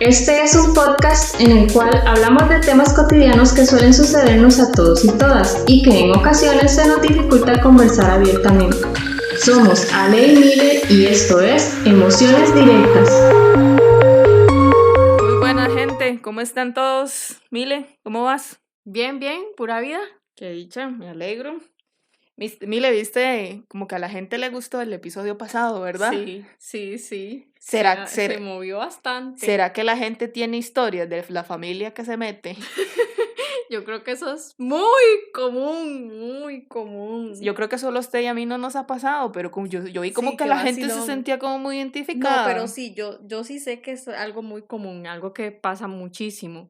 Este es un podcast en el cual hablamos de temas cotidianos que suelen sucedernos a todos y todas y que en ocasiones se nos dificulta conversar abiertamente. Somos Ale y Mile y esto es Emociones Directas. Muy buena gente, ¿cómo están todos? Mile, ¿cómo vas? Bien, pura vida. Qué dicha, me alegro. Mile, viste como que a la gente le gustó el episodio pasado, ¿verdad? Sí. Se movió bastante. ¿Será que la gente tiene historias de la familia que se mete? Yo creo que eso es muy común. Yo creo que solo a usted y a mí no nos ha pasado, pero como yo vi como Sí, que qué la gente se vacilón. sentía como muy identificada. No, pero sí, yo sí sé que es algo muy común, algo que pasa muchísimo.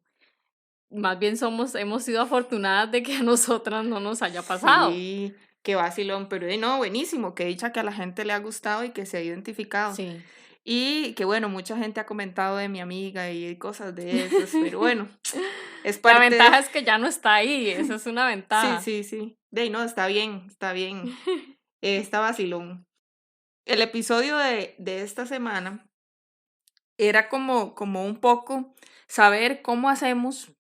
Más bien hemos sido afortunadas de que a nosotras no nos haya pasado. Sí, qué vacilón, pero no, buenísimo, que dicha que a la gente le ha gustado y que se ha identificado. Sí. Y que bueno, mucha gente ha comentado de mi amiga y cosas de esas, pero bueno, es La parte ventaja es que ya no está ahí, esa es una ventaja. Sí. De ahí no, está bien. Está vacilón. El episodio de esta semana era como un poco saber cómo hacemos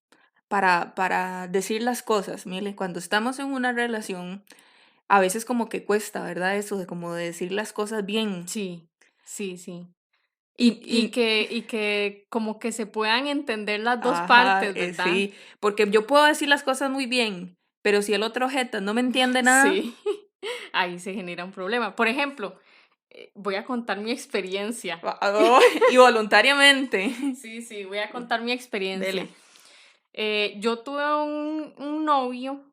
para decir las cosas. Mire, cuando estamos en una relación, a veces como que cuesta, ¿verdad? Eso de como de decir las cosas bien. Sí. Y Y que como que se puedan entender las dos ajá, partes, ¿verdad? sí, porque yo puedo decir las cosas muy bien, pero si el otro ojeta no me entiende nada, Sí, ahí se genera un problema. Por ejemplo, voy a contar mi experiencia. y voluntariamente. Sí, voy a contar mi experiencia. Dele. Yo tuve un novio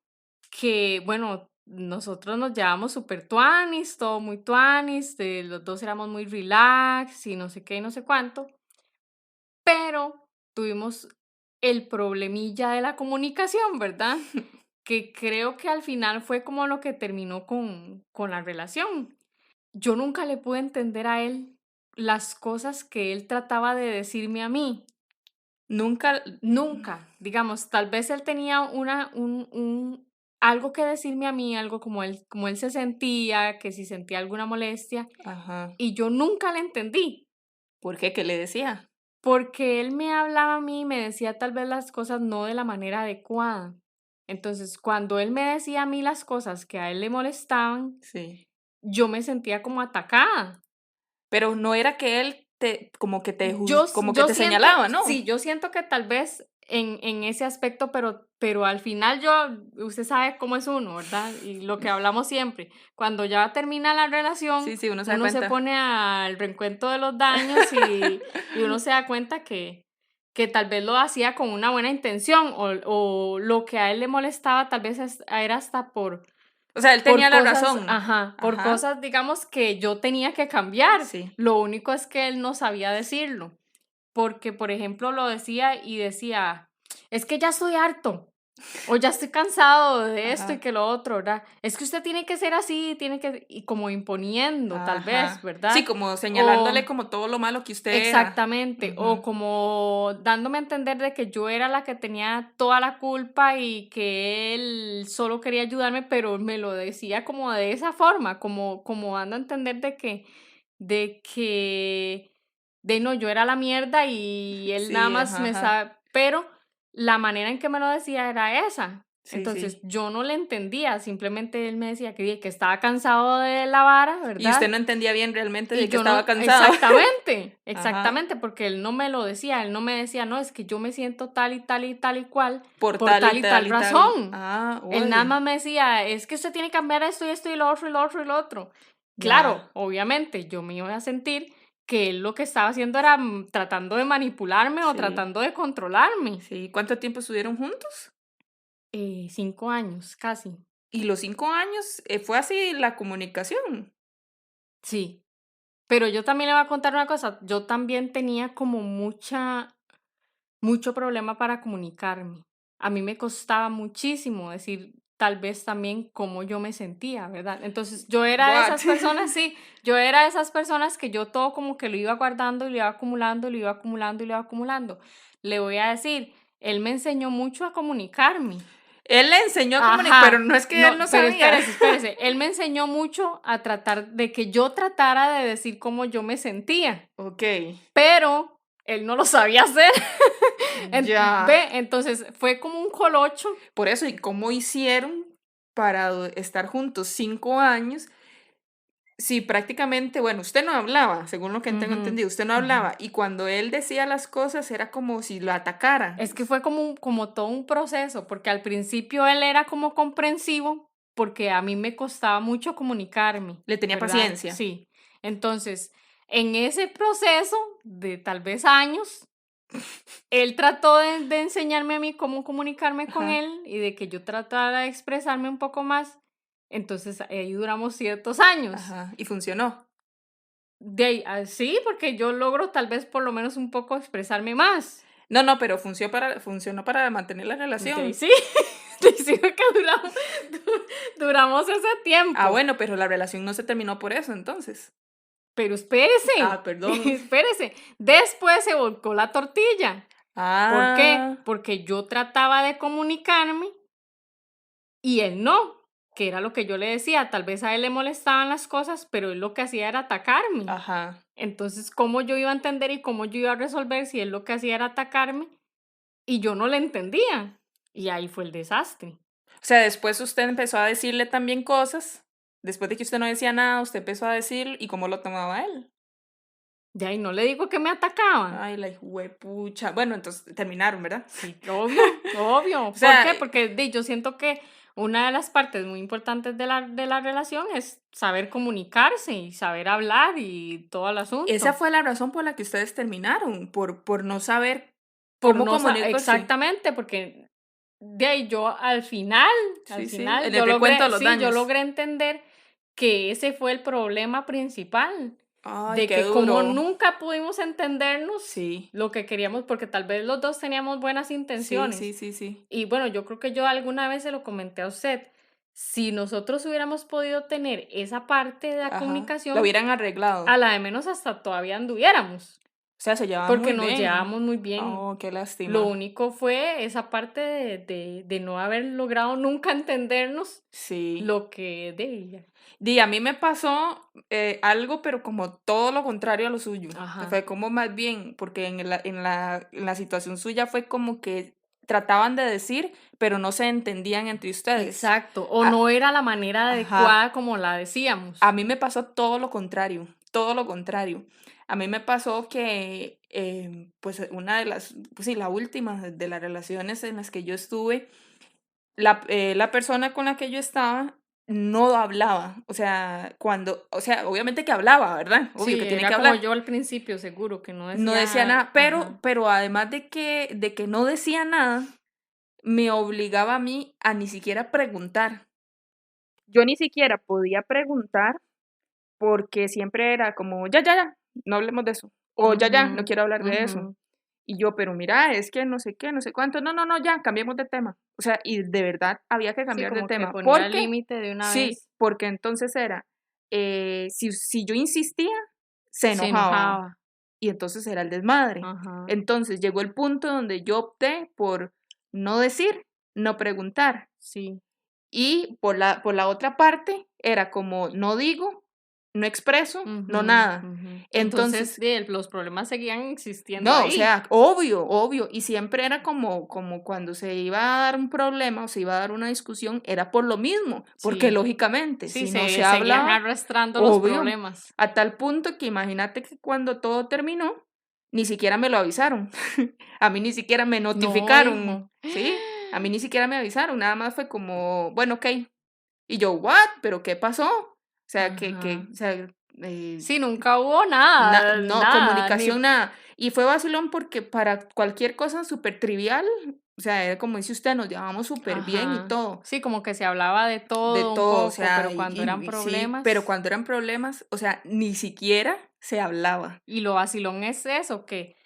que, bueno, nosotros nos llevamos súper tuanis, todo muy tuanis, los dos éramos muy relax y no sé qué y no sé cuánto, pero tuvimos el problemilla de la comunicación, ¿verdad? Que creo que al final fue como lo que terminó con la relación. Yo nunca le pude entender a él las cosas que él trataba de decirme a mí. Nunca, Nunca. Digamos, tal vez él tenía algo que decirme a mí, algo como él se sentía, que si sentía alguna molestia, ajá, y yo nunca le entendí. ¿por qué? ¿Qué le decía? Porque él me hablaba a mí y me decía tal vez las cosas no de la manera adecuada. Entonces, cuando él me decía a mí las cosas que a él le molestaban, Sí, yo me sentía como atacada. pero no era que él como que como que Yo te siento, señalaba, ¿no? sí, yo siento que tal vez en ese aspecto, pero al final usted sabe cómo es uno, ¿verdad? Y lo que hablamos siempre, cuando ya termina la relación, Sí, uno se da uno se cuenta. pone al reencuentro de los daños y uno se da cuenta que tal vez lo hacía con una buena intención o lo que a él le molestaba tal vez era hasta O sea, él por tenía la cosas, razón. por Ajá. cosas, digamos, que yo tenía que cambiar. Sí. Lo único es que él no sabía decirlo. Porque, por ejemplo, lo decía y decía, es que ya estoy harto. O ya estoy cansado de esto y Ajá. que lo otro, ¿verdad? Es que usted tiene que ser así, y como imponiendo, tal vez, Ajá. ¿verdad? Sí, como señalándole O, como todo lo malo que usted exactamente, era. o como dándome a entender de que yo era la que tenía toda la culpa y que él solo quería ayudarme, pero me lo decía como de esa forma, como dando a entender de que, de no, yo era la mierda y él nada Sí, más me ajá. sabe, pero la manera en que me lo decía era esa. Entonces Sí. yo no le entendía, simplemente él me decía que estaba cansado de la vara, Y usted ¿verdad? no entendía bien realmente Y de que yo estaba no, cansado. Ajá. porque él no me lo decía, él no me decía, no, es que yo me siento tal y tal y tal y cual, Por por tal y tal y tal tal y tal. razón. Ah, Él nada uy. más me decía, es que usted tiene que cambiar esto y lo otro y lo otro y lo otro. Claro, Ya. obviamente, yo me iba a sentir que él lo que estaba haciendo era tratando de manipularme o Sí. tratando de controlarme. Sí. ¿Cuánto tiempo estuvieron juntos? 5 años, casi. Y los 5 años fue así la comunicación. Sí. Pero yo también le voy a contar una cosa, yo también tenía como mucho problema para comunicarme. A mí me costaba muchísimo decir tal vez también cómo yo me sentía, ¿verdad? Entonces yo era de What? esas personas, sí, yo era de esas personas que yo todo como que lo iba guardando y lo iba acumulando, lo iba acumulando y lo iba acumulando. Le voy a decir, él me enseñó mucho a comunicarme. Él le enseñó a comunicar, pero Ajá, no es que él no, no pero sabía. espérese, él me enseñó mucho a tratar de que yo tratara de decir cómo yo me sentía, Ok. pero él no lo sabía hacer. Ya. Entonces fue como un colocho. Por eso, ¿y cómo hicieron para estar juntos 5 años? Sí, prácticamente, bueno, usted no hablaba, según lo que tengo Ujú, entendido, usted no ujú. hablaba, y cuando él decía las cosas era como si lo atacara. Es que fue como todo un proceso, porque al principio él era como comprensivo, porque a mí me costaba mucho comunicarme, Le tenía ¿verdad? paciencia. Sí. Entonces, en ese proceso de tal vez años, él trató de enseñarme a mí cómo comunicarme con Ajá, él y de que yo tratara de expresarme un poco más. Entonces, ahí duramos ciertos años. ajá, y funcionó. De ahí, sí, porque yo logro tal vez por lo menos un poco expresarme más. No, no, pero funcionó para mantener la De ahí relación. sí, de ahí sí fue que duramos ese Ah, tiempo. bueno, pero la relación no se terminó por eso, entonces. Pero espérese, Ah, perdón. espérese. Después se volcó la tortilla. ¿Por qué? Ah, Porque yo trataba de comunicarme y él no, que era lo que yo le decía. Tal vez a él le molestaban las cosas, pero él lo que hacía era atacarme. ajá. Entonces, ¿cómo yo iba a entender y cómo yo iba a resolver si él lo que hacía era atacarme y yo no le entendía? Y ahí fue el desastre. O sea, después usted empezó a decirle también cosas. Después de que usted no decía nada, usted empezó a decir y cómo lo tomaba él. De ahí no le digo que me atacaban. Ay, la hijuepucha. Bueno, entonces terminaron, ¿verdad? Sí, obvio, obvio. O ¿Por sea, qué? Porque yo siento que una de las partes muy importantes de la relación es saber comunicarse y saber hablar y todo el esa asunto. fue la razón por la que ustedes terminaron, por no saber Por cómo no comunicarse. exactamente, porque de ahí yo al Sí, sí, final, en el recuento de los yo daños. logré entender que ese fue el problema principal, Ay, de qué que como duro. nunca pudimos entendernos Sí, lo que queríamos, porque tal vez los dos teníamos buenas sí, intenciones. sí, sí, sí. Y bueno, yo creo que yo alguna vez se lo comenté a usted. Si nosotros hubiéramos podido tener esa parte de la Ajá. Lo comunicación, hubieran a arreglado. la de menos hasta todavía anduviéramos, O sea, se llevaban porque muy nos bien. llevábamos muy bien. Oh, qué Lo lástima. único fue esa parte de no haber logrado nunca entendernos Sí. lo que de ella. Di, a mí me pasó algo, pero como todo lo contrario a lo suyo. Ajá. Fue como más bien, porque en la situación suya fue como que trataban de decir, pero no se entendían entre ustedes. Exacto. O A- no era la manera ajá. adecuada como la decíamos. A mí me pasó todo lo contrario, todo lo contrario. A mí me pasó que, pues, una de las, pues sí, la última de las relaciones en las que yo estuve, la persona con la que yo estaba no hablaba. O sea, obviamente que hablaba, ¿verdad? Obvio Sí, que tiene que era como hablar. yo al principio, seguro, que no No decía decía, nada, ajá. pero además de que no decía nada, me obligaba a mí a ni siquiera preguntar. Yo ni siquiera podía preguntar porque siempre era como, ya, ya, ya, no hablemos de eso. O ya, ya, no Ujú, quiero hablar de eso. ujú. Y yo, pero mira, es que no sé qué, no sé cuánto. No, no, no, ya, cambiemos de tema. O sea, y de verdad había que Sí, cambiar de como que tema. ponía ¿Por el qué? límite de una Sí, vez. porque entonces era, si yo insistía, se Se enojaba. enojaba. Y entonces era el desmadre. Ajá. Entonces llegó el punto donde yo opté por no decir, no preguntar. Sí. Y por la otra parte, era como no digo, no expreso, no Ujú, nada. ujú. Entonces, Entonces, los problemas seguían existiendo no, o ahí. sea, obvio, obvio. Y siempre era como cuando se iba a dar un problema o se iba a dar una discusión, era por lo mismo. Porque Sí. lógicamente, Sí, si no se se seguían hablaba, arrastrando los obvio. problemas. A tal punto que imagínate que cuando todo terminó, ni siquiera me lo avisaron. A mí ni siquiera me No, notificaron, hijo. ¿sí? A mí ni siquiera me avisaron, nada más fue como, bueno, ok. Y yo, ¿what? ¿Pero qué pasó? O sea, Ajá. o sea, Sí, nunca hubo nada, no, nada, ni comunicación, nada. Y fue vacilón porque para cualquier cosa súper trivial, o sea, era como dice usted, nos llevábamos súper bien y ajá. todo, Sí, como que se hablaba de de todo un todo, o poco, sea, pero cuando eran y sí, pero problemas, cuando eran problemas, o sea, ni siquiera se hablaba. y lo vacilón es eso, que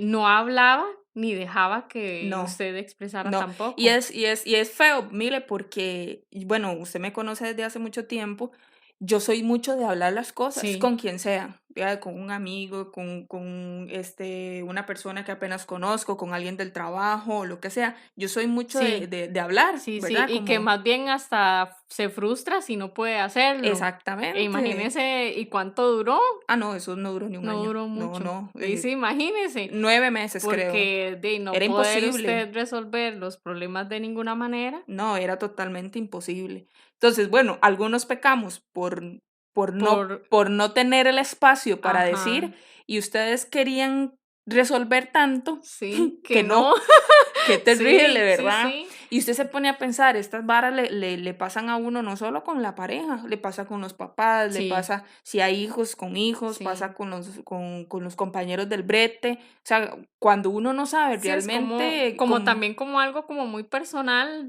no hablaba ni dejaba que No. usted expresara No, y tampoco. es, y es, y es feo, mire, porque, y bueno, usted me conoce desde hace mucho tiempo, yo soy mucho de hablar las cosas Sí, con quien sea. con un amigo, con una persona que apenas conozco, con alguien del trabajo, o lo que sea. Yo soy mucho Sí, de hablar, sí, ¿verdad? y que Como, más bien hasta se frustra si no puede hacerlo. E exactamente. imagínese, ¿y cuánto duró? Ah, no, eso no duró ni un No año. duró No, mucho. no. Sí, imagínese, 9 meses, creo. porque de no Era poder imposible. usted resolver los problemas de ninguna manera. No, era totalmente imposible. Entonces, bueno, algunos pecamos Por, por no tener el espacio para decir, ajá, y ustedes querían resolver tanto sí, que que no. no. Qué terrible, Sí, sí, ¿verdad? sí, Y usted se pone a pensar, estas varas le pasan a uno no solo con la pareja, le pasa con los papás, le sí, pasa si hay hijos con hijos, pasa sí. con los compañeros del brete. O sea, cuando uno no sabe Sí, es como, realmente como también como algo como muy personal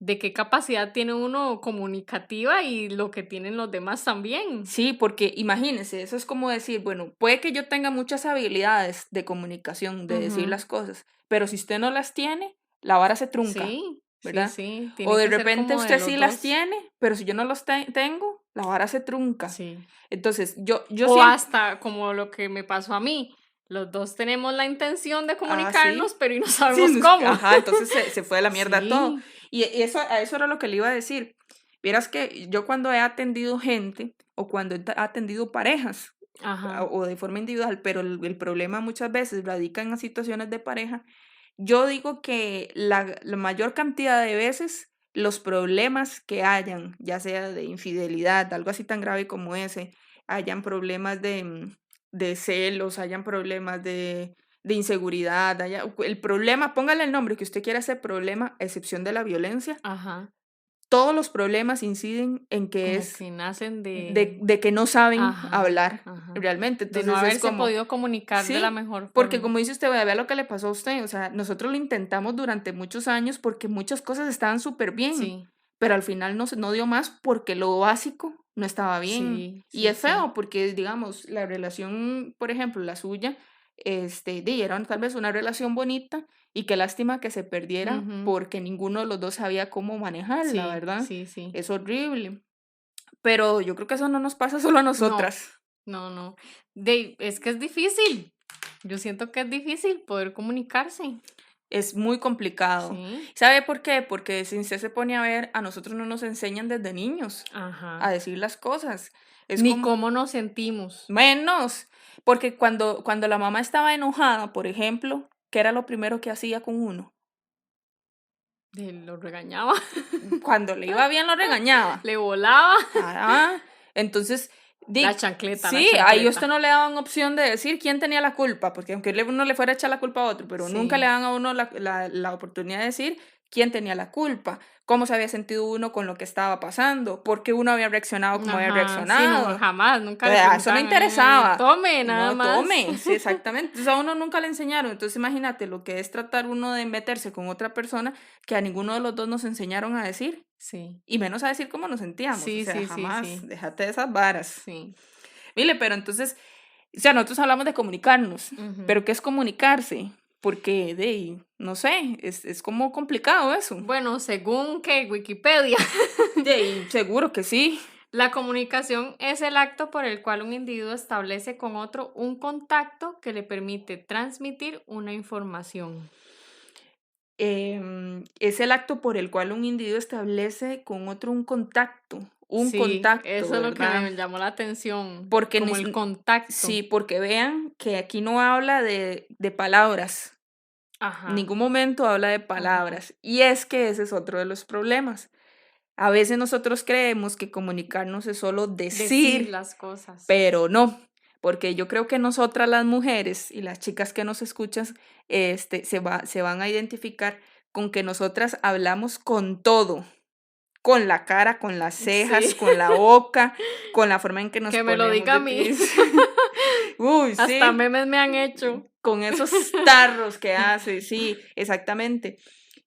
de qué capacidad tiene uno comunicativa y lo que tienen los demás también. Sí, porque imagínense, eso es como decir, bueno, puede que yo tenga muchas habilidades de comunicación, de decir Ujú. las cosas, pero si usted no las tiene, la vara se trunca, Sí, sí, ¿verdad? sí, O tiene de que ser repente como de usted los sí las dos. tiene, pero si yo no los tengo, la vara se trunca. Sí. Entonces, yo O siempre, hasta como lo que me pasó a mí. Los dos tenemos la intención de sí, comunicarnos, pero y no sí, sabemos cómo. ajá, entonces se fue a la mierda todo. Sí, Y eso, a eso era lo que le iba a decir. Vieras que yo cuando he atendido gente o cuando he atendido parejas, ajá, o de forma individual, pero el problema muchas veces radica en las situaciones de pareja. Yo digo que la mayor cantidad de veces los problemas que hayan, ya sea de infidelidad, algo así tan grave como ese, hayan problemas de celos, hayan problemas de inseguridad, el problema, póngale el nombre que usted quiera ese problema, a excepción de la violencia, ajá. todos los problemas inciden en que Como es que nacen de que no saben ajá, hablar ajá. realmente. De no Entonces es haberse como, podido comunicar de la sí, mejor porque forma. como dice usted, vea lo que le pasó a usted. O sea, nosotros lo intentamos durante muchos años porque muchas cosas estaban súper bien, Sí, pero al final no dio más porque lo básico no estaba bien. sí, Y sí, es sí. feo porque, digamos, la relación, por ejemplo, la suya, era tal vez una relación bonita y qué lástima que se perdiera Ujú. porque ninguno de los dos sabía cómo manejarla, Sí, ¿verdad? sí, sí. Es horrible. Pero yo creo que eso no nos pasa solo a No, nosotras. no, no. Es que es difícil. Yo siento que es difícil poder comunicarse. Es muy complicado. Sí. ¿Sabe por qué? Porque si usted se pone a ver, a nosotros no nos enseñan desde niños a Ajá. decir las cosas. Es Ni como cómo nos sentimos. menos, porque cuando la mamá estaba enojada, por ejemplo, ¿qué era lo primero que hacía con uno? Lo regañaba, Cuando le iba bien lo regañaba. le volaba. Ah, entonces, La chancleta, la sí, ahí a usted chancleta. no le daban opción de decir quién tenía la culpa, porque aunque uno le fuera a echar la culpa a otro, pero nunca le Sí. dan a uno la oportunidad de decir quién tenía la culpa, cómo se había sentido uno con lo que estaba pasando, por qué uno había reaccionado como había Ajá, sí, no, reaccionado. jamás, nunca le Entonces, a eso no preguntaban, interesaba. tome, nada No más. tome, sí, exactamente. Entonces a uno nunca le enseñaron. Entonces imagínate lo que es tratar uno de meterse con otra persona que a ninguno de los dos nos enseñaron a decir. Sí, Y menos a decir cómo nos sentíamos, o sí, sea, sí, sí, jamás, sí, déjate de esas varas. sí. Mire, pero entonces, o sea, nosotros hablamos de comunicarnos, Ujú. pero ¿qué es comunicarse? Porque, no sé, es como complicado eso. Bueno, según que Wikipedia, Seguro que sí. la comunicación es el acto por el cual un individuo establece con otro un contacto que le permite transmitir una información. Es el acto por el cual un individuo establece con otro un Sí, contacto, eso es lo que ¿verdad? me llamó la atención, Porque como el contacto. sí, porque vean que aquí no habla de palabras. En Ajá, ningún momento habla de ajá. palabras. Y es que ese es otro de los problemas. A veces nosotros creemos que comunicarnos es solo Decir decir, las cosas. pero no, porque yo creo que nosotras las mujeres y las chicas que nos escuchan, se van a identificar con que nosotras hablamos con todo, con la cara, con las cejas, Sí, con la boca, con la forma en que nos que me lo ponemos diga a de mí. pies. Uy, Hasta sí, memes me han hecho. con esos tarros que hace, sí, exactamente.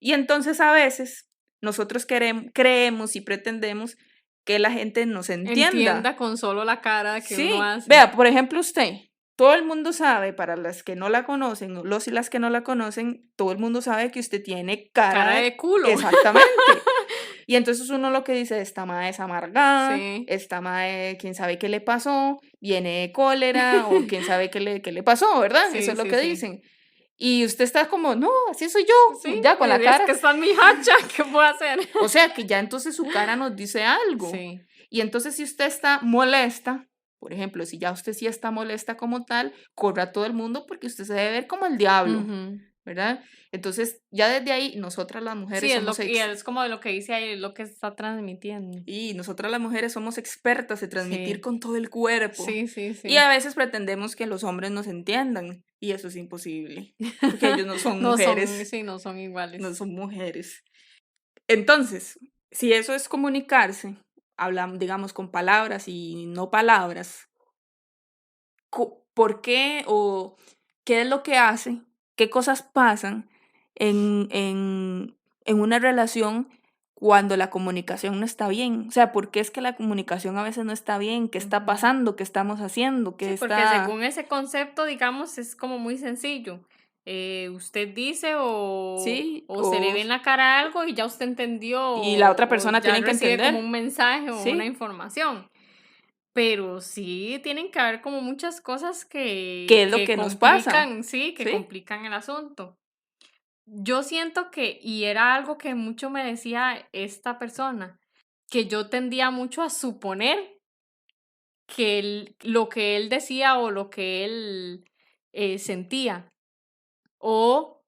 Y entonces a veces nosotros creemos y pretendemos que la gente nos entienda. Entienda con solo la cara que uno Sí, hace. vea, por ejemplo, usted, todo el mundo sabe, para las que no la conocen, los y las que no la conocen, todo el mundo sabe que usted tiene cara Cara de... de culo. Exactamente. Y entonces uno lo que dice, esta mae es amargada, Sí. esta mae, quién sabe qué le pasó, viene de cólera, o quién sabe qué le pasó, ¿verdad? Eso Sí, es lo sí, que sí. dicen. Y usted está como, no, así soy yo, Sí, ya con la es cara. que está en mi hacha, ¿qué puedo hacer? O sea, que ya entonces su cara nos dice algo. Sí. Y entonces si usted está molesta, por ejemplo, si ya usted sí está molesta como tal, corra a todo el mundo porque usted se debe ver como el diablo, Ujú. ¿verdad? Entonces, ya desde ahí, nosotras las mujeres Sí, somos y es como lo que dice ahí, es lo que está transmitiendo. y nosotras las mujeres somos expertas en transmitir Sí. con todo el cuerpo. Sí, sí, Y sí. a veces pretendemos que los hombres nos entiendan, y eso es imposible, porque ellos no son No son, mujeres, sí, no son no iguales. son mujeres. Entonces, si eso es comunicarse, hablamos, digamos, con palabras y no palabras, ¿por qué o qué es lo que hace? ¿Qué cosas pasan en una relación cuando la comunicación no está bien? O sea, ¿por qué es que la comunicación a veces no está bien? ¿Qué está Ujú. pasando? ¿Qué estamos haciendo? ¿Qué Sí, porque está...? según ese concepto, digamos, es como muy sencillo. Usted dice Sí, o se le ve en la cara algo y ya usted entendió y la otra o persona ya tiene que recibe como entender. un mensaje o una Sí, información. Pero sí tienen que haber como muchas cosas ¿qué es lo que que nos pasa? complican, sí, que Sí, complican el asunto. Yo siento que, y era algo que mucho me decía esta persona, que yo tendía mucho a suponer que lo que él decía o lo que él sentía, o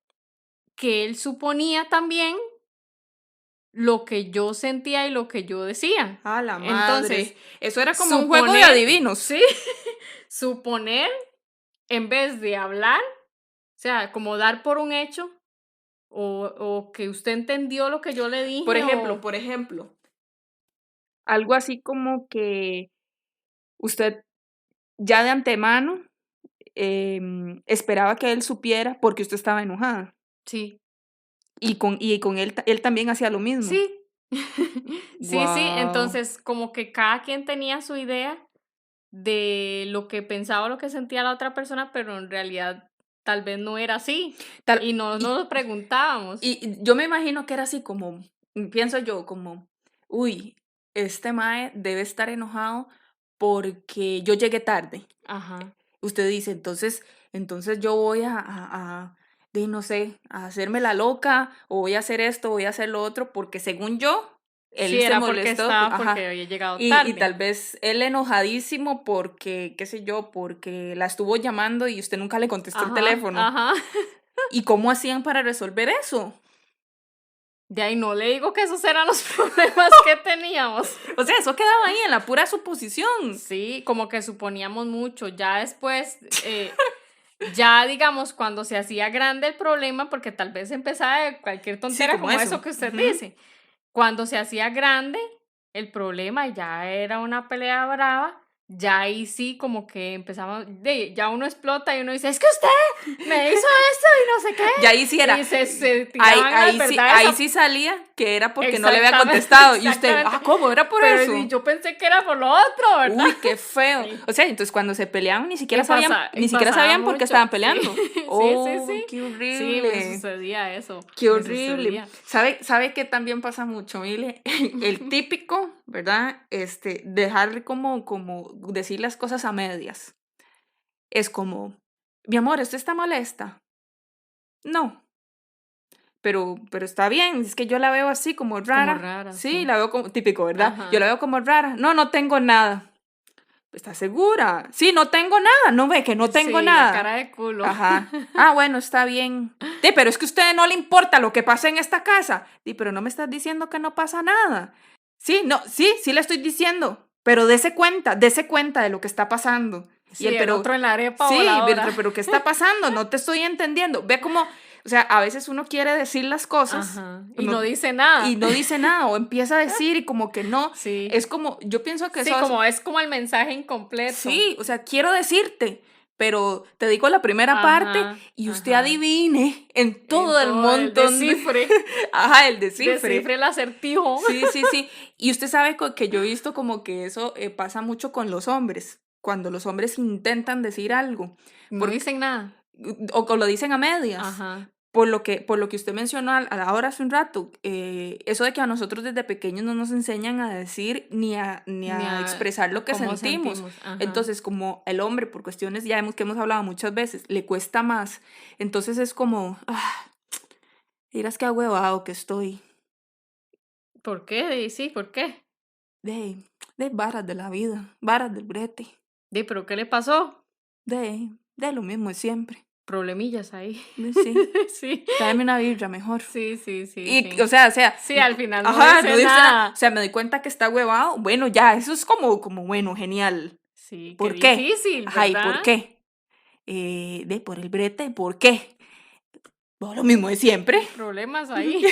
que él suponía también lo que yo sentía y lo que yo decía. a la Entonces, madre. Eso era como un juego de suponer, adivinos. sí, suponer en vez de hablar, o sea, como dar por un hecho, o que usted entendió lo que yo le Por dije, ejemplo, o... algo así como que usted ya de antemano esperaba que él supiera porque usted estaba enojada. Sí, Y con él, él también hacía lo mismo. sí. Sí, sí, Wow. entonces como que cada quien tenía su idea de lo que pensaba o lo que sentía la otra persona, pero en realidad tal vez no era así Tal, y no y, nos lo preguntábamos. y yo me imagino que era así como, pienso yo, como, uy, este mae debe estar enojado porque yo llegué tarde. Ajá. Usted dice, entonces yo voy de no sé, a hacerme la loca, o voy a hacer esto, voy a hacer lo otro, porque según yo, Sí, él se era porque molestó, estaba porque ajá. había llegado Y tarde. tal vez él enojadísimo porque, qué sé yo, porque la estuvo llamando y usted nunca le contestó el Ajá, teléfono. ajá. ¿Y cómo hacían para resolver eso? De ahí no le digo que esos eran los problemas que teníamos. O sea, eso quedaba ahí en la pura suposición. Sí, como que suponíamos mucho. Ya después, ya digamos, cuando se hacía grande el problema, porque tal vez empezaba de cualquier Sí, tontera como como eso. eso que usted Ujú. dice. Cuando se hacía grande el problema, ya era una pelea brava, ya ahí sí como que empezamos, ya uno explota y uno dice, es que usted me hizo esto y no sé Y ahí sí qué. era. Y se tiraban las verdades. Ahí sí salía que era porque no le había Exactamente, contestado. Y usted, exactamente. ¿cómo? ¿Era por Pero eso? yo pensé que era por lo otro, ¿verdad? Uy, qué feo. Sí. O sea, entonces cuando se peleaban ni Y siquiera y pasaba sabían por qué mucho, estaban sí. peleando. Sí, sí, Oh, sí. qué Sí, me horrible. sucedía eso. Qué Me horrible. sucedía. ¿Sabe qué también pasa mucho, Mile? El típico, ¿verdad? Dejar como decir las cosas a medias. Es como, mi amor, ¿usted está molesta? No, pero está bien, es que yo la veo así como Como rara. rara, Sí, sí. la veo como, típico, ¿verdad? Yo la Ajá. veo como rara. No, no tengo nada. ¿Estás segura? Sí, no tengo nada. No ve que no tengo Sí, la nada. cara de culo. Ajá. Ah, bueno, está bien. Pero es que a usted no le importa lo que pasa en esta casa. Pero no me estás diciendo que no pasa nada. Sí, no, sí le estoy diciendo. Pero dese cuenta de lo que está pasando. Y Sí, el pero, otro en la arepa sí, voladora. pero ¿qué está pasando? No te estoy entendiendo. Ve cómo, o sea, a veces uno quiere decir las cosas Ajá. Y no dice nada. y no dice nada, o empieza a decir y como que no. Sí. Es como, yo pienso que Sí, eso es como el mensaje incompleto. sí, o sea, quiero decirte, pero te digo la primera parte Ajá, y usted ajá. adivine en todo el todo el montón de... descifre. Ajá, el descifre. Descifre el acertijo. Sí, sí, sí. Y usted sabe que yo he visto como que eso pasa mucho con los hombres, cuando los hombres intentan decir algo, No porque, dicen nada. o lo dicen a medias. Ajá. por lo que usted mencionó ahora hace un rato, eso de que a nosotros desde pequeños no nos enseñan a decir ni Ni a a expresar lo que cómo sentimos. sentimos. Ajá. Entonces, como el hombre, por cuestiones que hemos hablado muchas veces, le cuesta más. Entonces es como, dirás qué ahuevado que estoy. ¿Por qué? Sí, ¿por qué? De varas de la vida, varas del brete, ¿Pero qué le pasó? de lo mismo de siempre. Problemillas ahí. Sí, Sí. tráeme una birra mejor. Sí. Y, o sea, Sí, al final no ajá, dice no dice nada. nada. O sea, me doy cuenta que está huevado. Bueno, ya, eso es como bueno, genial. Sí, qué ¿Por qué? difícil, Ajá, ¿y ¿verdad? por qué? Por el brete, ¿por qué? Lo mismo de siempre. Problemas ahí.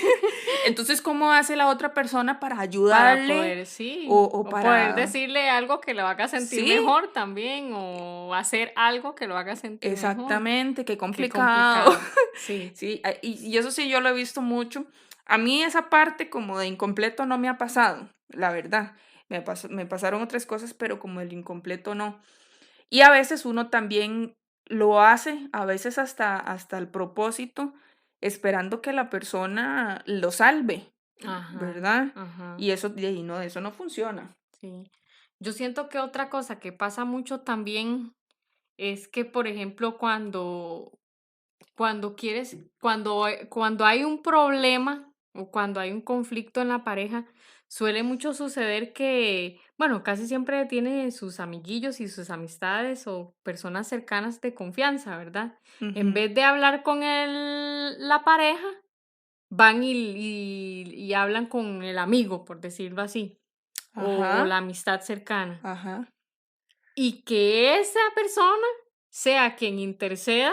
Entonces, ¿cómo hace la otra persona para Para ayudarle? poder, sí. O poder para... decirle algo que lo haga sentir Sí, mejor también. O hacer algo que lo haga sentir mejor. exactamente, qué Qué complicado. complicado. Sí. Sí, y eso sí yo lo he visto mucho. A mí esa parte como de incompleto no me ha pasado, la verdad. Me pasaron otras cosas, pero como el incompleto no. Y a veces uno también lo hace, a veces hasta el propósito, esperando que la persona lo salve, Ajá. ¿verdad? Ajá. Y eso no funciona. Sí. Yo siento que otra cosa que pasa mucho también es que, por ejemplo, cuando hay un problema o cuando hay un conflicto en la pareja, suele mucho suceder que, bueno, casi siempre tiene sus amiguillos y sus amistades o personas cercanas de confianza, ¿verdad? En Ujú. vez de hablar con la pareja, van y hablan con el amigo, por decirlo así, o la Ajá, amistad cercana. ajá. Y que esa persona sea quien interceda.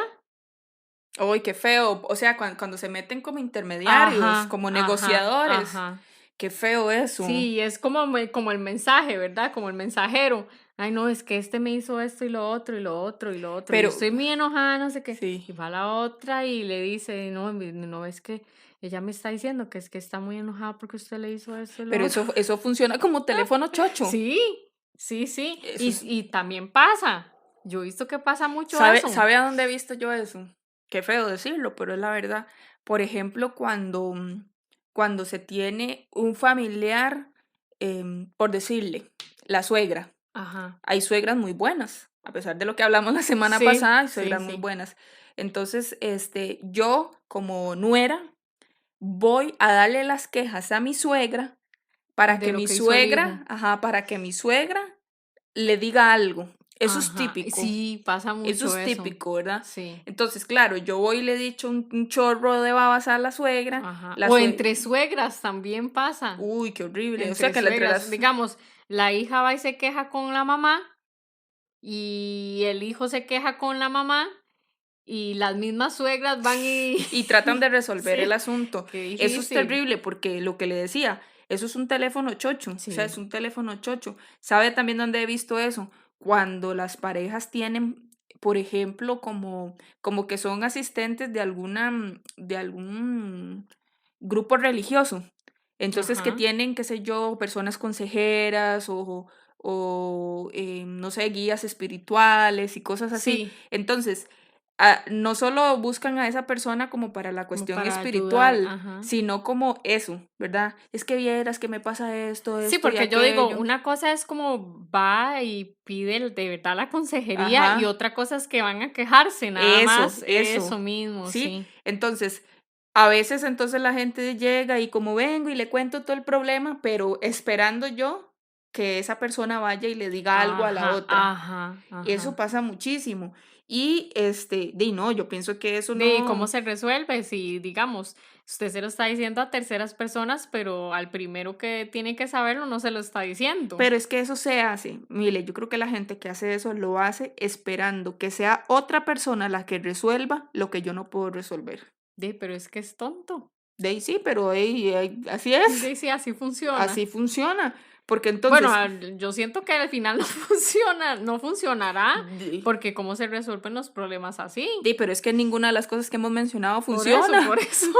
Uy, qué feo. O sea, cuando se meten como intermediarios, Ajá, como ajá, negociadores, ajá. qué feo eso. Sí, es como el mensaje, ¿verdad? Como el mensajero. Ay, no, es que este me hizo esto y lo otro y lo otro y lo otro. Y Pero, estoy muy enojada, no sé qué. sí, Y va la otra y le dice, no, no es que ella me está diciendo que es que está muy enojada porque usted le hizo esto y lo pero otro. eso funciona como teléfono chocho. Sí, sí. Eso es, Y también pasa. Yo he visto que pasa mucho ¿sabe, eso. sabe a dónde he visto yo eso? Qué feo decirlo, pero es la verdad. Por ejemplo, cuando se tiene un familiar, por decirle, la suegra. Ajá. Hay suegras muy buenas, a pesar de lo que hablamos la semana Sí, pasada, hay sí, suegras muy sí. buenas. Entonces, yo como nuera voy a darle las quejas a mi suegra para De que lo mi que hizo el hijo. suegra, ajá, para que mi suegra le diga algo. Ajá. Sí, pasa Eso mucho es eso. típico, ¿verdad? Sí. Entonces, claro, yo voy y le he dicho un chorro de babas a Ajá. la O suegra, entre suegras también pasa. uy, qué horrible. O sea Entre que entre suegras. las, Digamos, la hija va y se queja con la mamá y el hijo se queja con la mamá y las mismas suegras van y... y tratan de resolver el Sí, asunto. qué Eso es difícil. terrible porque lo que le decía, eso es un teléfono chocho, o sea, es Sí. un teléfono chocho. ¿Sabe también dónde he visto eso? Cuando las parejas tienen, por ejemplo, como que son asistentes de algún grupo religioso. Entonces que Ajá. tienen, qué sé yo, personas consejeras o no sé, guías espirituales y cosas así. Sí, Entonces, no solo buscan a esa persona como para la como cuestión para ayudar. espiritual, Ajá. sino como eso, ¿verdad? Es que vieras que me pasa esto, Sí, esto y porque yo digo, aquello. una cosa es como va y pide de verdad la consejería y Ajá, otra cosa es que van a quejarse, nada más eso, eso mismo, ¿sí? sí. Entonces, a veces entonces la gente llega y como vengo y le cuento todo el problema, pero esperando yo que esa persona vaya y le diga algo a la Ajá, otra. ajá, Eso ajá. pasa muchísimo. Y no, yo pienso que eso ¿Y cómo no. se resuelve? Si, digamos, usted se lo está diciendo a terceras personas, pero al primero que tiene que saberlo no se lo está diciendo. Pero es que eso se hace. Mire, yo creo que la gente que hace eso lo hace esperando que sea otra persona la que resuelva lo que yo no puedo resolver. Pero es que es tonto. De ahí sí, pero así es. Sí, así funciona. Así funciona. Porque Bueno, entonces, yo siento que al final no funciona, no funcionará, di, porque cómo se resuelven los problemas así. pero es que ninguna de las cosas que hemos mencionado Por eso, funciona. por eso.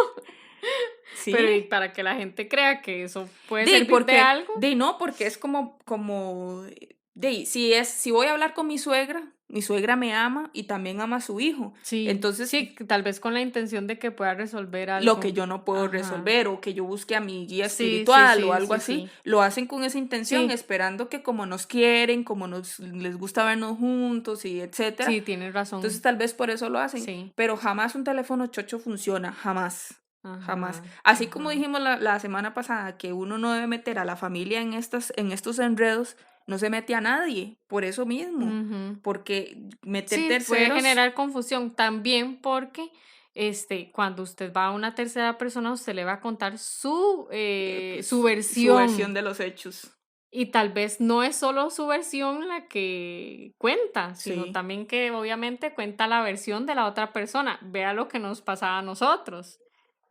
Pero y Sí. para que la gente crea que eso puede Di, servir de porque, algo, no, porque es si voy a hablar con mi suegra me ama y también ama a su hijo. Sí, Entonces, sí, tal vez con la intención de que pueda resolver lo que algo. yo no puedo Ajá. resolver o que yo busque a mi guía Sí, sí, espiritual o sí, algo sí, así, sí. lo hacen con esa intención, Sí, esperando que como nos quieren, como les gusta vernos juntos y etcétera, sí, tienes entonces razón. tal vez por eso lo hacen, Sí. pero jamás un teléfono chocho funciona, jamás. Jamás. Ajá, Así como ajá. dijimos la semana pasada que uno no debe meter a la familia en estos enredos, no se mete a nadie, por eso mismo, Ujú. porque meter Sí, puede terceros, generar confusión también porque cuando usted va a una tercera persona, usted le va a contar su pues, su versión. versión de los hechos. Y tal vez no es solo su versión la que cuenta, sino Sí. también que obviamente cuenta la versión de la otra persona. Vea lo que nos pasaba a nosotros.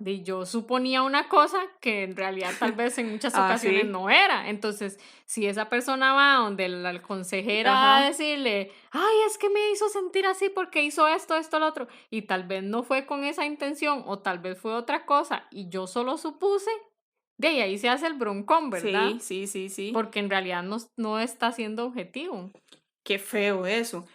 Yo suponía una cosa que en realidad tal vez en muchas ocasiones Sí. no era. Entonces, si esa persona va donde la consejera a Ajá. decirle, ay, es que me hizo sentir así porque hizo esto, esto, lo otro, y tal vez no fue con esa intención o tal vez fue otra cosa y yo solo supuse, de ahí se hace el broncón, ¿verdad? Sí. Porque en realidad no está siendo objetivo. Qué feo eso.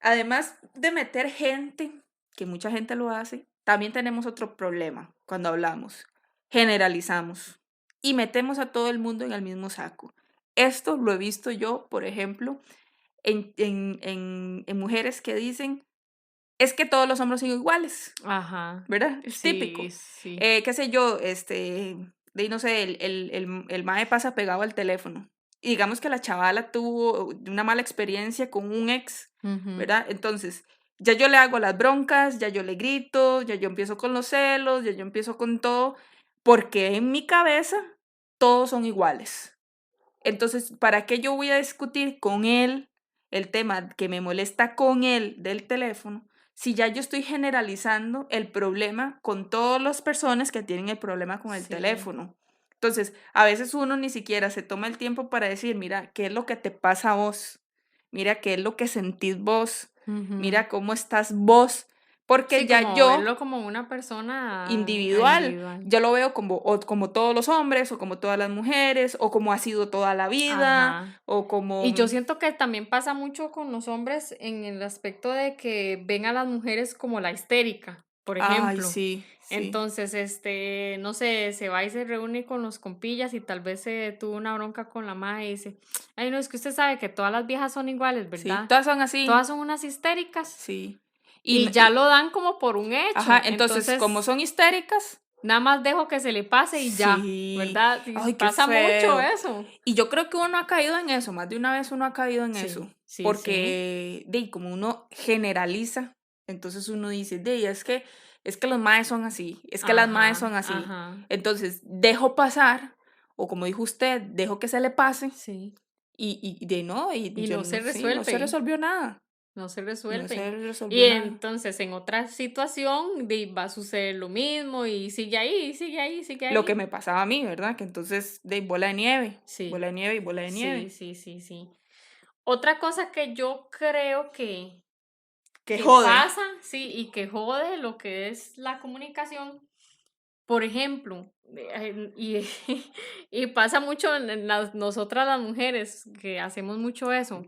Además de meter gente, que mucha gente lo hace, también tenemos otro problema cuando hablamos. Generalizamos y metemos a todo el mundo en el mismo saco. Esto lo he visto yo, por ejemplo, en mujeres que dicen, es que todos los hombres son iguales, Ajá. ¿verdad? Es Sí, típico. sí. Qué sé yo, no sé, el mae pasa pegado al teléfono. Y digamos que la chavala tuvo una mala experiencia con un ex, Ujú. ¿verdad? Entonces, ya yo le hago las broncas, ya yo le grito, ya yo empiezo con los celos, ya yo empiezo con todo, porque en mi cabeza todos son iguales. Entonces, ¿para qué yo voy a discutir con él el tema que me molesta con él del teléfono si ya yo estoy generalizando el problema con todas las personas que tienen el problema con el Sí. teléfono? Entonces, a veces uno ni siquiera se toma el tiempo para decir, mira, ¿qué es lo que te pasa a vos? Mira, ¿qué es lo que sentís vos? Ujú. Mira, ¿cómo estás vos? Porque Sí, ya como yo verlo como una persona individual, individual. yo lo veo como todos los hombres o como todas las mujeres o como ha sido toda la vida Ajá. o como Y yo siento que también pasa mucho con los hombres en el aspecto de que ven a las mujeres como la histérica, por ay, ejemplo. sí. Entonces, no sé, se va y se reúne con los compillas y tal vez se tuvo una bronca con la madre y dice, ay, no, es que usted sabe que todas las viejas son iguales, Sí, ¿verdad? todas son así. Todas son unas histéricas. Sí. Y ya lo dan como por un Ajá, hecho. entonces, como Entonces, son histéricas, nada más dejo que se le pase y ya, sí. ¿verdad? Y Ay, qué pasa mucho feo. eso. Y yo creo que uno ha caído en eso, más de una vez uno ha caído en eso, Sí, sí, sí. porque como uno generaliza, entonces uno dice, es que los maes son así, es que las maes son Ajá, así. ajá. Entonces, dejo pasar, o como dijo usted, dejo que se le pase, Sí. y de no, y Y yo no se no, sí, no se resuelve. resolvió nada, No se no se resuelve. Y resolvió nada. entonces en otra situación va a suceder lo mismo y sigue ahí, sigue ahí, sigue Lo que ahí. me pasaba a mí, ¿verdad? Que entonces, de bola de nieve, Sí, bola de nieve y bola de sí, nieve. sí, sí, sí. Otra cosa que yo creo Que que jode. pasa, sí, y que jode lo que es la comunicación, por ejemplo, y pasa mucho en nosotras las mujeres que hacemos mucho eso.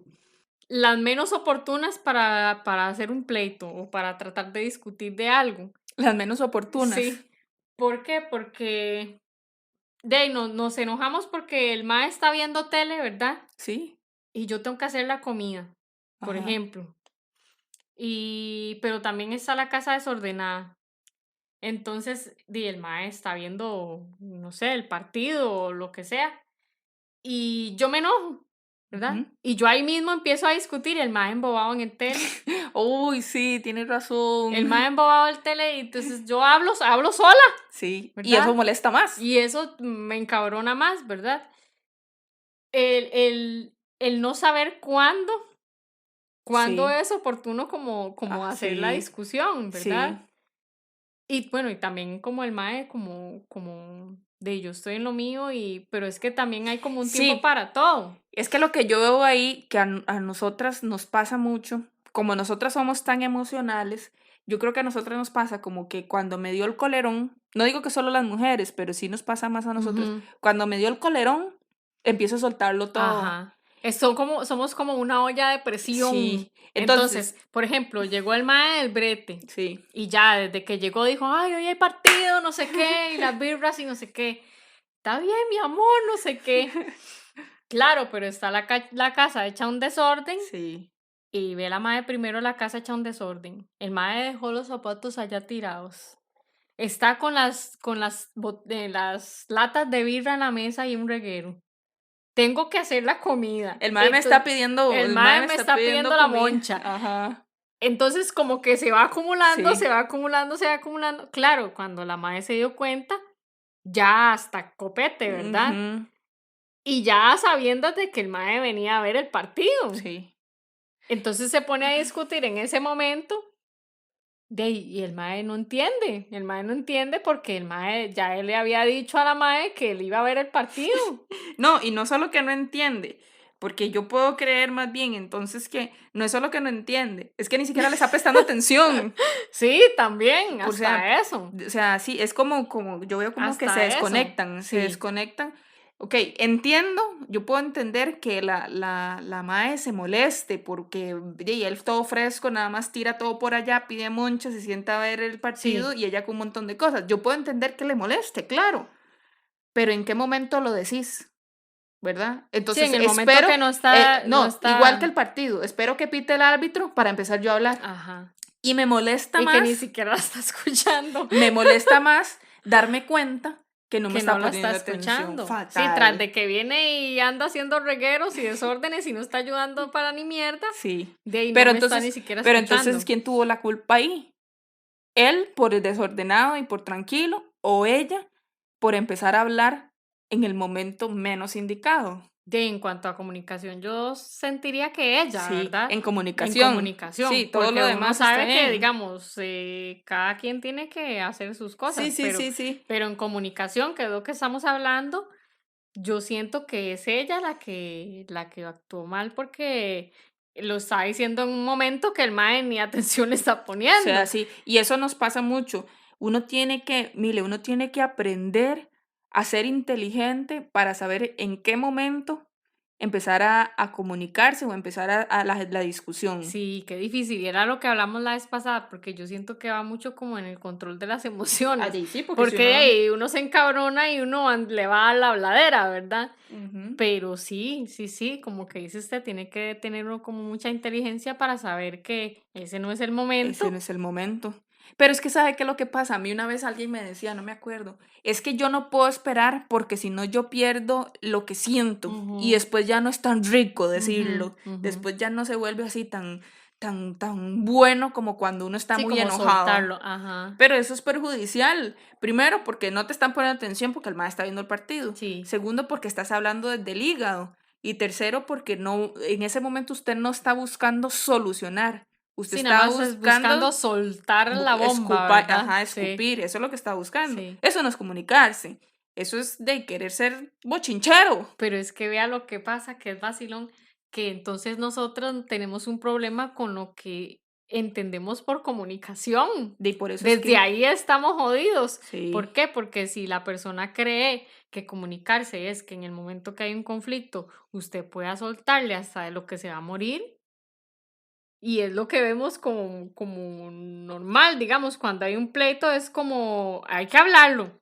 Las menos oportunas para hacer un pleito o para tratar de discutir de algo. Las menos oportunas. Sí. ¿Por qué? Porque nos enojamos porque el mae está viendo tele, ¿verdad? Sí, Y yo tengo que hacer la comida, por ajá. ejemplo. Pero también está la casa desordenada. Entonces, el mae está viendo, no sé, el partido o lo que sea. Y yo me enojo, ¿verdad? Ujú. Y yo ahí mismo empiezo a discutir, el mae embobado en el tele. Uy, sí, tienes El razón. mae embobado el tele y entonces yo hablo sola, Sí, y eso ¿verdad? molesta más. Y eso me encabrona más, ¿verdad? El no saber cuándo Sí, es oportuno como hacer la sí, discusión, sí. ¿verdad? Y bueno, y también como el mae, como de yo estoy en lo mío, pero es que también hay como un tiempo Sí, para todo. es que lo que yo veo ahí, que a nosotras nos pasa mucho, como nosotras somos tan emocionales, yo creo que a nosotras nos pasa como que cuando me dio el colerón, no digo que solo las mujeres, pero sí nos pasa más a nosotros, Ujú. cuando me dio el colerón, empiezo a soltarlo todo. Ajá. Somos como una olla de presión. Sí, Entonces, por ejemplo, llegó el mae del brete sí, y ya desde que llegó dijo, ay, hoy hay partido, no sé qué, y las birras y no sé qué. Está bien, mi amor, no sé qué. Claro, pero está la casa hecha un desorden sí. y ve la mae primero la casa hecha un desorden. El mae dejó los zapatos allá tirados. Está con las latas de birra en la mesa y un reguero. Tengo que hacer la comida. El mae me está pidiendo, El el mae mae me está pidiendo la comida. moncha. Ajá. Entonces, como que se va acumulando, Sí. se va acumulando, se va acumulando. Claro, cuando la mae se dio cuenta, ya hasta copete, ¿verdad? Ujú, Y ya sabiendo de que el mae venía a ver el partido. sí. Entonces se pone a discutir en ese momento. Y el mae no entiende. El mae no entiende porque el mae ya él le había dicho a la mae que él iba a ver el partido. No, y no solo que no entiende, porque yo puedo creer más bien entonces que no es solo que no entiende, es que ni siquiera le está prestando atención. Sí, también, O hasta sea, eso. O sea, sí, es como yo veo como que Hasta se eso, desconectan, se sí. desconectan. Ok, entiendo, yo puedo entender que la mae se moleste porque y él todo fresco, nada más tira todo por allá, pide moncha, se sienta a ver el partido Sí. y ella con un montón de cosas. Yo puedo entender que le moleste, claro, pero ¿en qué momento lo decís? ¿Verdad? Sí, Entonces en el momento espero, que no está, igual que el partido, espero que pite el árbitro para empezar yo a hablar. Ajá. Y me molesta Y más. que ni siquiera la está escuchando. Me molesta más darme cuenta que no me Que está no la poniendo está atención. escuchando. Fatal. Sí, tras de que viene y anda haciendo regueros y desórdenes y no está ayudando para ni mierda, Sí. de ahí Pero no me está entonces, ni siquiera pero escuchando. entonces, ¿quién tuvo la culpa ahí? ¿Él por el desordenado y por tranquilo? ¿O ella por empezar a hablar en el momento menos indicado? En cuanto a comunicación, yo sentiría que ella, Sí, ¿verdad? en En comunicación. comunicación. Sí, todo Porque lo uno demás está sabe que, bien. digamos, cada quien tiene que hacer sus cosas. Sí, sí, sí. Pero en comunicación, que es lo que estamos hablando, yo siento que es ella la que actuó mal porque lo está diciendo en un momento que el mae ni atención le está O poniendo. sea, sí, y eso nos pasa mucho. Uno tiene que aprender a ser inteligente para saber en qué momento empezar a comunicarse o empezar la discusión. Sí, qué difícil. Y era lo que hablamos la vez pasada, porque yo siento que va mucho como en el control de las emociones. Allí sí, porque si Porque uno... ahí uno se encabrona y uno le va a la habladera, ¿verdad? Ujú. Pero sí, como que dice usted, tiene que tener uno como mucha inteligencia para saber que ese no es el Ese momento. no es el momento. Pero es que ¿sabe qué es lo que pasa? A mí una vez alguien me decía, no me acuerdo, es que yo no puedo esperar porque si no yo pierdo lo que siento y Ujú, después ya no es tan rico decirlo, ujú. después ya no se vuelve así tan bueno como cuando uno está Sí, muy como enojado. soltarlo, ajá. Pero eso es perjudicial. Primero, porque no te están poniendo atención porque el maestro está viendo el partido. Sí. Segundo, porque estás hablando desde el hígado. Y tercero, porque no, en ese momento usted no está buscando solucionar. Usted Sí, está nada más es buscando soltar la bomba, ¿verdad? ajá, Sí, escupir. Eso es lo que está buscando. sí. Eso no es comunicarse. Eso es de querer ser bochinchero. Pero es que vea lo que pasa, que es vacilón, que entonces nosotros tenemos un problema con lo que entendemos por comunicación. Y por eso es Desde que... ahí estamos jodidos. Sí. ¿Por qué? Porque si la persona cree que comunicarse es que en el momento que hay un conflicto usted pueda soltarle hasta de lo que se va a morir, y es lo que vemos como normal, digamos, cuando hay un pleito es como hay que hablarlo.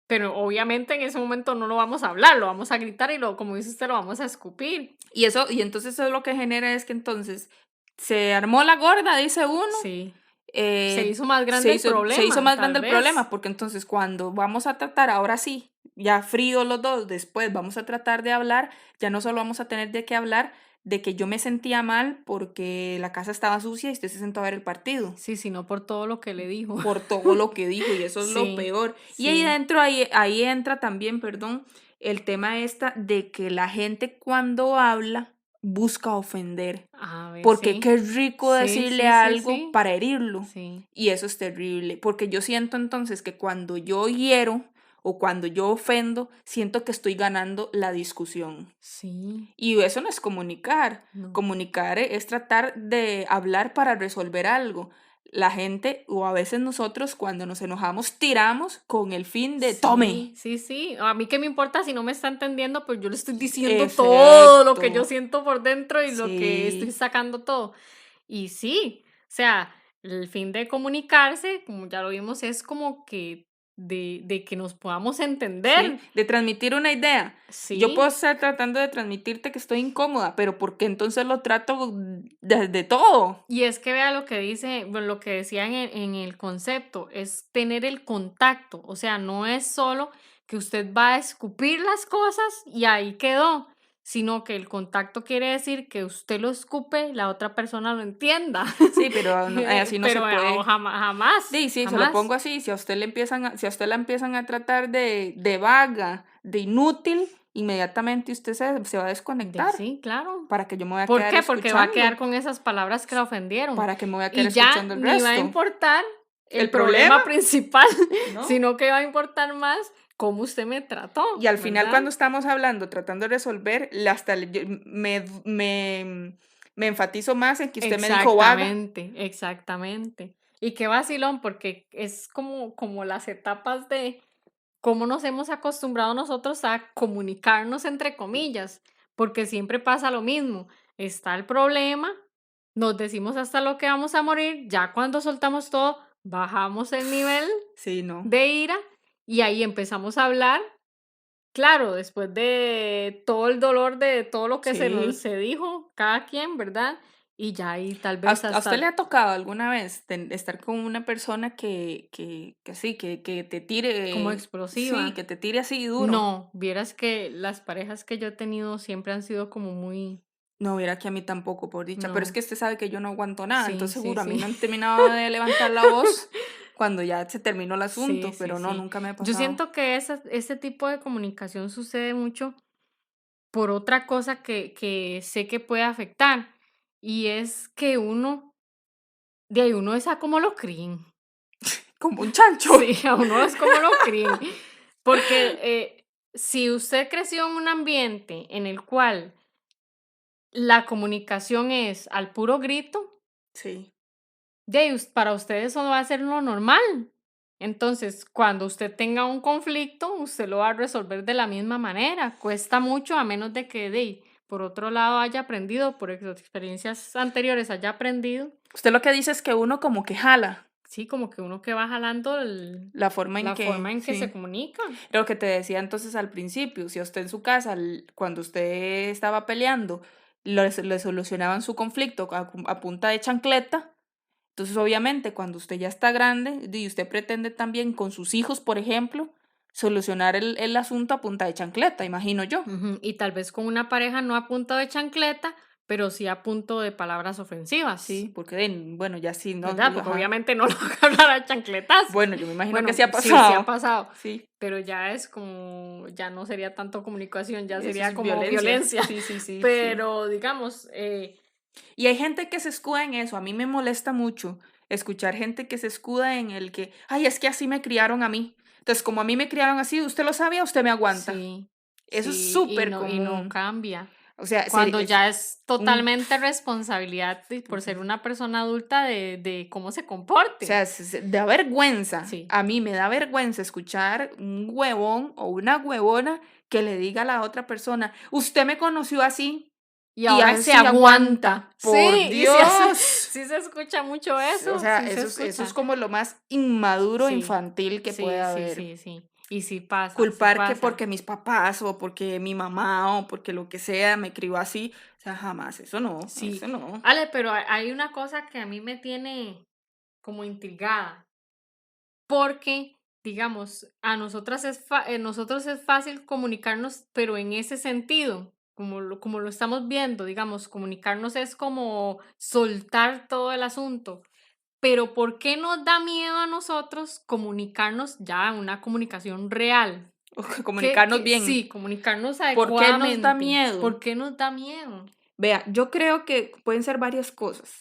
Pero obviamente en ese momento no lo vamos a hablar, lo vamos a gritar y como dice usted, lo vamos a escupir. Y entonces eso lo que genera es que entonces se armó la gorda, dice uno. Sí. Se hizo más grande el se problema. hizo más grande tal el vez. problema, porque entonces cuando vamos a tratar, ahora sí, ya fríos los dos, después vamos a tratar de hablar, ya no solo vamos a tener de qué hablar de que yo me sentía mal porque la casa estaba sucia y usted se sentó a ver el partido. Sí, sino por todo lo que le dijo. Por todo lo que dijo, y eso es lo Sí, peor. Y sí. ahí dentro, ahí entra también, perdón, el tema de que la gente cuando habla busca ofender. A ver, Porque sí. qué rico Sí, decirle sí, algo sí. para herirlo. Sí. Y eso es terrible. Porque yo siento entonces que cuando yo hiero o cuando yo ofendo, siento que estoy ganando la discusión. Sí. Y eso no es comunicar. No. Comunicar es tratar de hablar para resolver algo. la gente, o a veces nosotros, cuando nos enojamos, tiramos con el fin de tome. Sí. A mí qué me importa si no me está entendiendo, pues yo le estoy diciendo todo lo que yo Exacto. siento por dentro y lo que estoy Sí, sacando todo. Y sí, o sea, el fin de comunicarse, como ya lo vimos, es como que de que nos podamos sí, entender. de transmitir una idea. Yo puedo Sí. estar tratando de transmitirte que estoy incómoda, pero ¿por qué entonces lo trato de todo? Y es que vea lo que dice, bueno, lo que decían en el concepto, es tener el contacto. O sea, no es solo que usted va a escupir las cosas y ahí quedó, sino que el contacto quiere decir que usted lo escupe, la otra persona lo entienda. Sí, pero así no se Pero puede. jamás, Sí, sí, se lo pongo jamás. así, si a usted le empiezan si a usted la empiezan a tratar de vaga, de inútil, inmediatamente usted se va a desconectar. Sí, claro. ¿Para que yo me voy a ¿Por quedar qué? Porque va a quedar escuchando? con esas palabras que la ofendieron. ¿Para que me voy a quedar Y ya escuchando el ni va a resto? importar ¿El el problema? problema principal, ¿No? sino que va a importar más cómo usted me trató, Y al final, ¿verdad? cuando estamos hablando, tratando de resolver, me enfatizo más en que usted me dijo vaga. Exactamente. Y qué vacilón, porque es como las etapas de cómo nos hemos acostumbrado nosotros a comunicarnos entre comillas, porque siempre pasa lo mismo. Está el problema, nos decimos hasta lo que vamos a morir, ya cuando soltamos todo, bajamos el nivel Sí, no. de ira y ahí empezamos a hablar. Claro, después de todo el dolor de todo lo que Sí. se dijo, cada quien, ¿verdad? Y ya ahí tal ¿A, vez a usted le hasta ha tocado alguna vez estar con una persona que sí, que te como tire, sí, explosiva. que te tire así duro? No, vieras que las parejas que yo he tenido siempre han sido como muy, No, hubiera que a mí tampoco, por dicha, pero es no, que usted sabe que yo no aguanto nada, entonces seguro a mí sí. no han terminado de levantar la voz cuando ya se terminó el Sí, asunto, sí, pero no, sí. nunca me ha Yo pasado. siento que ese tipo de comunicación sucede mucho por otra cosa que sé que puede afectar, y es que uno, de ahí uno es a como lo críen. Como un chancho. Sí, a uno es como lo críen. Porque si usted creció en un ambiente en el cual la comunicación es al puro grito, Sí. de ahí para usted eso va a ser lo normal. Entonces, cuando usted tenga un conflicto, usted lo va a resolver de la misma manera. Cuesta mucho a menos de que de ahí, por otro lado haya aprendido, por experiencias anteriores haya aprendido. Usted lo que dice es que uno como que jala Sí, como que uno que va jalando la forma en la forma que, en que se sí. comunica. Lo que te decía entonces al principio, si a usted en su casa, cuando usted estaba peleando, le solucionaban su conflicto a punta de chancleta, entonces obviamente cuando usted ya está grande y usted pretende también con sus hijos, por ejemplo, solucionar el asunto a punta de chancleta, imagino yo. Ujú, y tal vez con una pareja no a punto de chancleta, pero sí a punto de palabras ofensivas, Sí, porque bueno, ya sí, no, ¿verdad? Porque ajá. obviamente no lo van a hablar a chancletas. Bueno, yo me imagino que sí Bueno, ha sí, sí ha pasado. pasado, Sí, pero ya es como, ya no sería tanto comunicación, ya eso sería es como violencia. violencia. Sí, sí, sí, sí. Pero digamos, Y hay gente que se escuda en eso. A mí me molesta mucho escuchar gente que se escuda en el que, ay, es que así me criaron a mí. Entonces, como a mí me criaron así, usted lo sabía, usted me aguanta. sí, Eso es sí, súper y no común. cambia. O sea, Cuando es ya es un, totalmente responsabilidad por ujú. ser una persona adulta de cómo se O sea, comporte. da vergüenza. Sí. A mí me da vergüenza escuchar un huevón o una huevona que le diga a la otra persona, usted me conoció así Y y ahora se así aguanta. aguanta. Sí, Por y sí, Dios. sí se escucha mucho O eso, sea, sí se eso es escucha. como lo más inmaduro e Sí, infantil que puede haber. sí. Y sí pasa, sí Culpar que pasa. porque mis papás o porque mi mamá o porque lo que sea me crió así. O sea, jamás, eso no, Sí. eso no. Ale, pero hay una cosa que a mí me tiene como intrigada, porque, digamos, a nosotras nosotros es fácil comunicarnos, pero en ese sentido, como lo estamos viendo, digamos, comunicarnos es como soltar todo el asunto. Pero ¿por qué nos da miedo a nosotros comunicarnos ya una comunicación real? Comunicarnos bien. Sí, comunicarnos ¿Por qué nos da adecuadamente. miedo? ¿Por qué nos da miedo? Vea, yo creo que pueden ser varias cosas.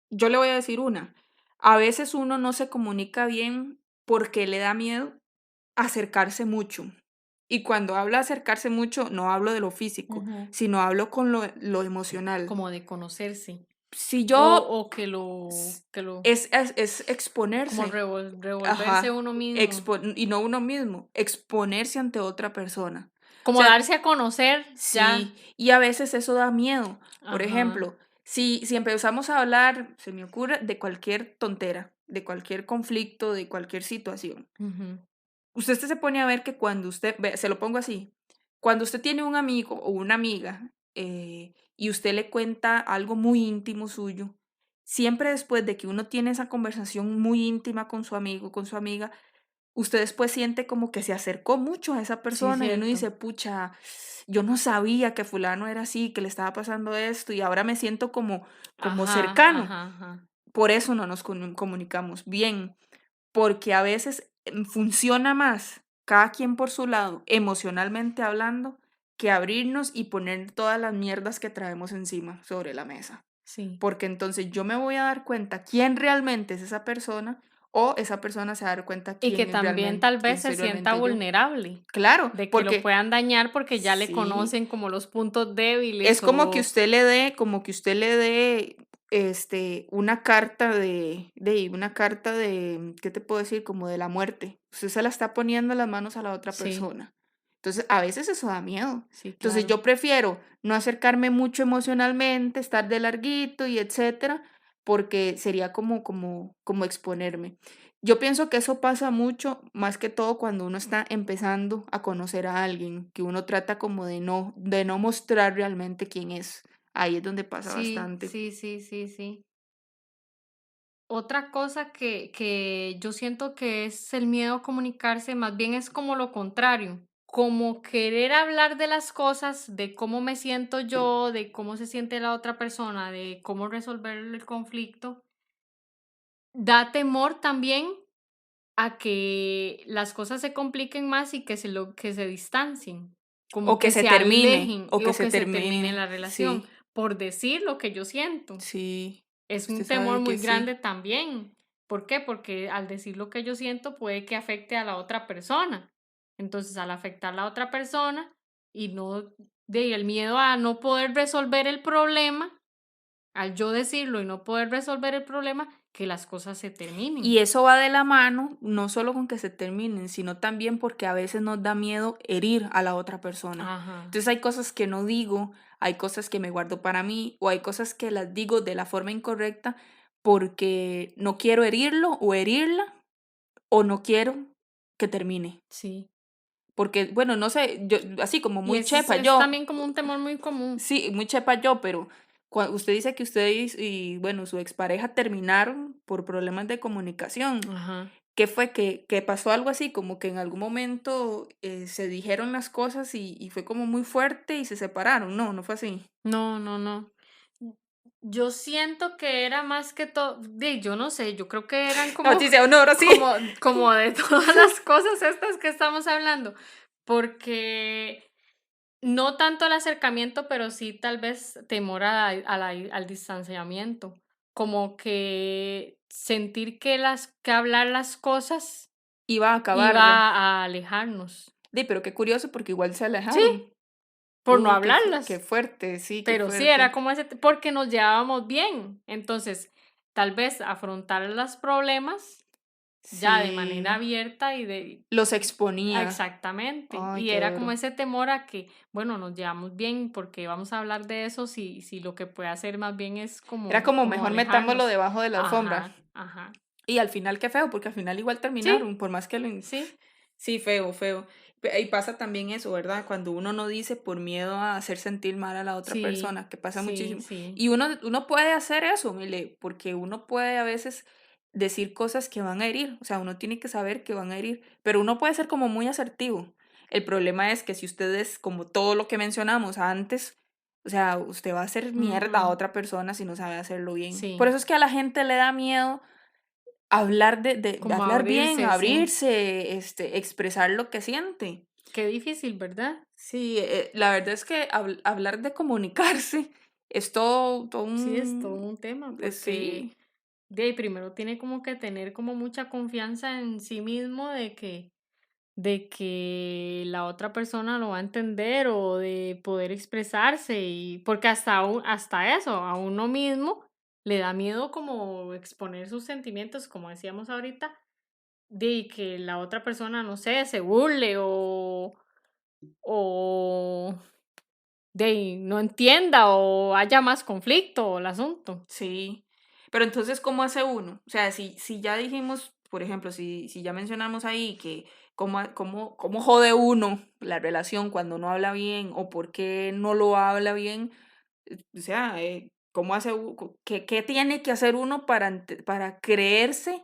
Yo le voy a decir una. A veces uno no se comunica bien porque le da miedo acercarse mucho. Y cuando hablo de acercarse mucho, no hablo de lo físico, Ujú. sino hablo con lo emocional. Como de conocerse. si yo O que lo, s- que lo, es como exponerse, revolverse ajá, uno mismo, y no uno mismo, exponerse ante otra persona. O como sea, darse a conocer sí, ya. y a veces eso da miedo. Por Ajá. ejemplo, si empezamos a hablar, se me ocurre, de cualquier tontera, de cualquier conflicto, de cualquier situación, Ujú, usted se pone a ver que cuando usted, se lo pongo así, cuando usted tiene un amigo o una amiga y usted le cuenta algo muy íntimo suyo, siempre después de que uno tiene esa conversación muy íntima con su amigo, con su amiga, usted después siente como que se acercó mucho a esa sí, persona y uno cierto. dice, pucha, yo no sabía que fulano era así, que le estaba pasando esto y ahora me siento como Ajá, cercano. ajá, ajá. Por eso no nos comunicamos bien, porque a veces funciona más cada quien por su lado, emocionalmente hablando, que abrirnos y poner todas las mierdas que traemos encima sobre la mesa. Sí. Porque entonces yo me voy a dar cuenta quién realmente es esa persona o esa persona se va a dar cuenta Y que quién es también realmente, tal quién vez se soy sienta realmente yo. vulnerable, Claro, de que lo porque puedan dañar porque ya le sí, conocen como los puntos es débiles como que o... usted le dé, una carta una carta de, ¿qué te puedo decir? Como de la muerte. Usted se la está poniendo en las manos a la otra Sí, persona. Entonces, a veces eso da miedo. sí, Entonces, claro. yo prefiero no acercarme mucho emocionalmente, estar de larguito y etcétera, porque sería como exponerme. Yo pienso que eso pasa mucho, más que todo cuando uno está empezando a conocer a alguien, que uno trata como de no mostrar realmente quién es. Ahí es donde pasa Sí, bastante. sí, sí, sí, sí. Otra cosa que yo siento que es el miedo a comunicarse, más bien es como lo contrario, como querer hablar de las cosas, de cómo me siento yo, de cómo se siente la otra persona, de cómo resolver el conflicto. Da temor también a que las cosas se compliquen más y que se distancien, O como que que se se termine, alejen o que o se que se termine termine. la Sí, relación por decir lo que yo siento. sí. Es Usted un temor sabe que muy sí. grande también. ¿Por qué? Porque al decir lo que yo siento puede que afecte a la otra persona. Entonces, al afectar a la otra persona y no de el miedo a no poder resolver el problema, al yo decirlo y no poder resolver el problema, que las cosas se terminen. Y eso va de la mano, no solo con que se terminen, sino también porque a veces nos da miedo herir a la otra persona. Ajá. Entonces hay cosas que no digo, hay cosas que me guardo para mí o hay cosas que las digo de la forma incorrecta porque no quiero herirlo o herirla o no quiero que termine. Sí. Porque, bueno, no sé, yo así como Y muy ese chepa es yo, también como un temor muy común. sí, muy chepa yo, pero usted dice que usted bueno, su expareja terminaron por problemas de comunicación. Ajá. ¿Qué fue? Que pasó algo así, como que en algún momento se dijeron las cosas y fue como muy fuerte y se separaron. No, no fue así. No, no, no. Yo siento que era más que todo, yo no sé, yo creo que eran como, Noticia de honor, sí. como de todas las cosas estas que estamos hablando, porque no tanto el acercamiento, pero sí tal vez temor al distanciamiento, como que sentir que hablar las cosas Iba a acabarla. iba a alejarnos. Pero qué curioso porque igual se Sí, alejaron. por no Uy, qué hablarlas. fuerte, sí, qué Pero sí, era fuerte. como ese, porque nos llevábamos bien. Entonces, tal vez afrontar los problemas ya de manera Sí, abierta y de... los exponía. Exactamente. Ay, Y qué era como duro. ese temor a que, bueno, nos llevamos bien porque vamos a hablar de eso si lo que puede hacer más bien es Era como, como como mejor metámoslo alejarnos. debajo de la alfombra. Ajá, ajá. Y al final qué feo, porque al final igual Sí, terminaron, por más que lo... sí, Sí, feo, feo. Y pasa también eso, ¿verdad? Cuando uno no dice por miedo a hacer sentir mal a la otra sí, persona, que pasa sí, muchísimo. sí. Y uno puede hacer eso, Mile, porque uno puede a veces decir cosas que van a herir, o sea, uno tiene que saber que van a herir, pero uno puede ser como muy asertivo. El problema es que si ustedes, como todo lo que mencionamos antes, o sea, usted va a hacer mierda a Ujú, otra persona si no sabe hacerlo bien. Por sí, eso es que a la gente le da miedo hablar de como hablar bien, abrirse, sí. abrirse, expresar lo que siente. Qué difícil, ¿verdad? Sí, la verdad es que hablar de comunicarse es todo Sí, es todo un tema porque sí, de ahí primero tiene como que tener como mucha confianza en sí mismo de que la otra persona lo va a entender o de poder expresarse y porque hasta eso, a uno mismo le da miedo como exponer sus sentimientos, como decíamos ahorita, de que la otra persona, no sé, se burle o de no entienda o haya más conflicto el asunto. Sí, pero entonces, ¿cómo hace uno? O sea, si ya dijimos, por ejemplo, si ya mencionamos ahí que cómo jode uno la relación cuando no habla bien o por qué no lo habla bien, o sea, ¿cómo hace qué tiene que hacer uno para creerse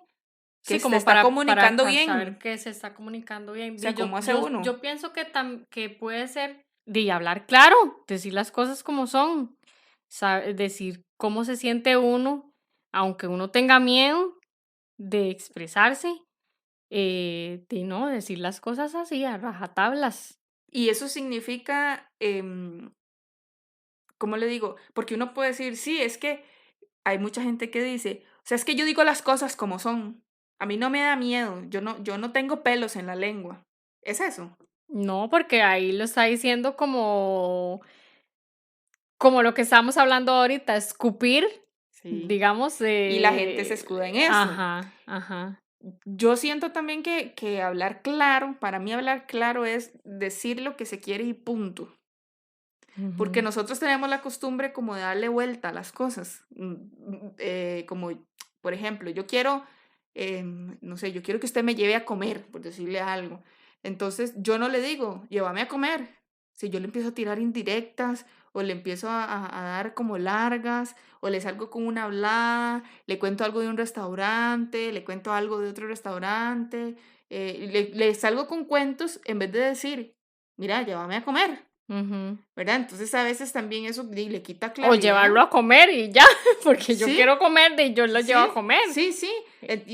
que Sí, se como está para comunicando saber bien? que se está comunicando bien. O Y sea, ¿cómo hace uno? yo pienso que, que puede ser de hablar claro, decir las cosas como son, decir cómo se siente uno, aunque uno tenga miedo de expresarse, de no decir las cosas así, a rajatablas. Y eso significa, ¿cómo le digo? Porque uno puede decir, sí, es que hay mucha gente que dice, o sea, es que yo digo las cosas como son. A mí no me da miedo, yo no tengo pelos en la lengua. ¿Es eso? No, porque ahí lo está diciendo como lo que estamos hablando ahorita, escupir, Sí. digamos, Y la gente se escuda en eso. ajá, ajá. Yo siento también que hablar claro, para mí hablar claro es decir lo que se quiere y punto. Porque Ujú. nosotros tenemos la costumbre como de darle vuelta a las cosas. Como, por ejemplo, yo quiero, no sé, yo quiero que usted me lleve a comer, por decirle algo. Entonces, yo no le digo, llévame a comer. Si yo le empiezo a tirar indirectas o le empiezo a dar como largas o le salgo con una hablada, le cuento algo de un restaurante, le cuento algo de otro restaurante, le salgo con cuentos en vez de decir, mira, llévame a comer. Ujú. ¿Verdad? Entonces a veces también eso le quita O claridad. llevarlo a comer y ya, porque yo Sí, quiero comer y yo lo llevo sí, a comer. sí, sí.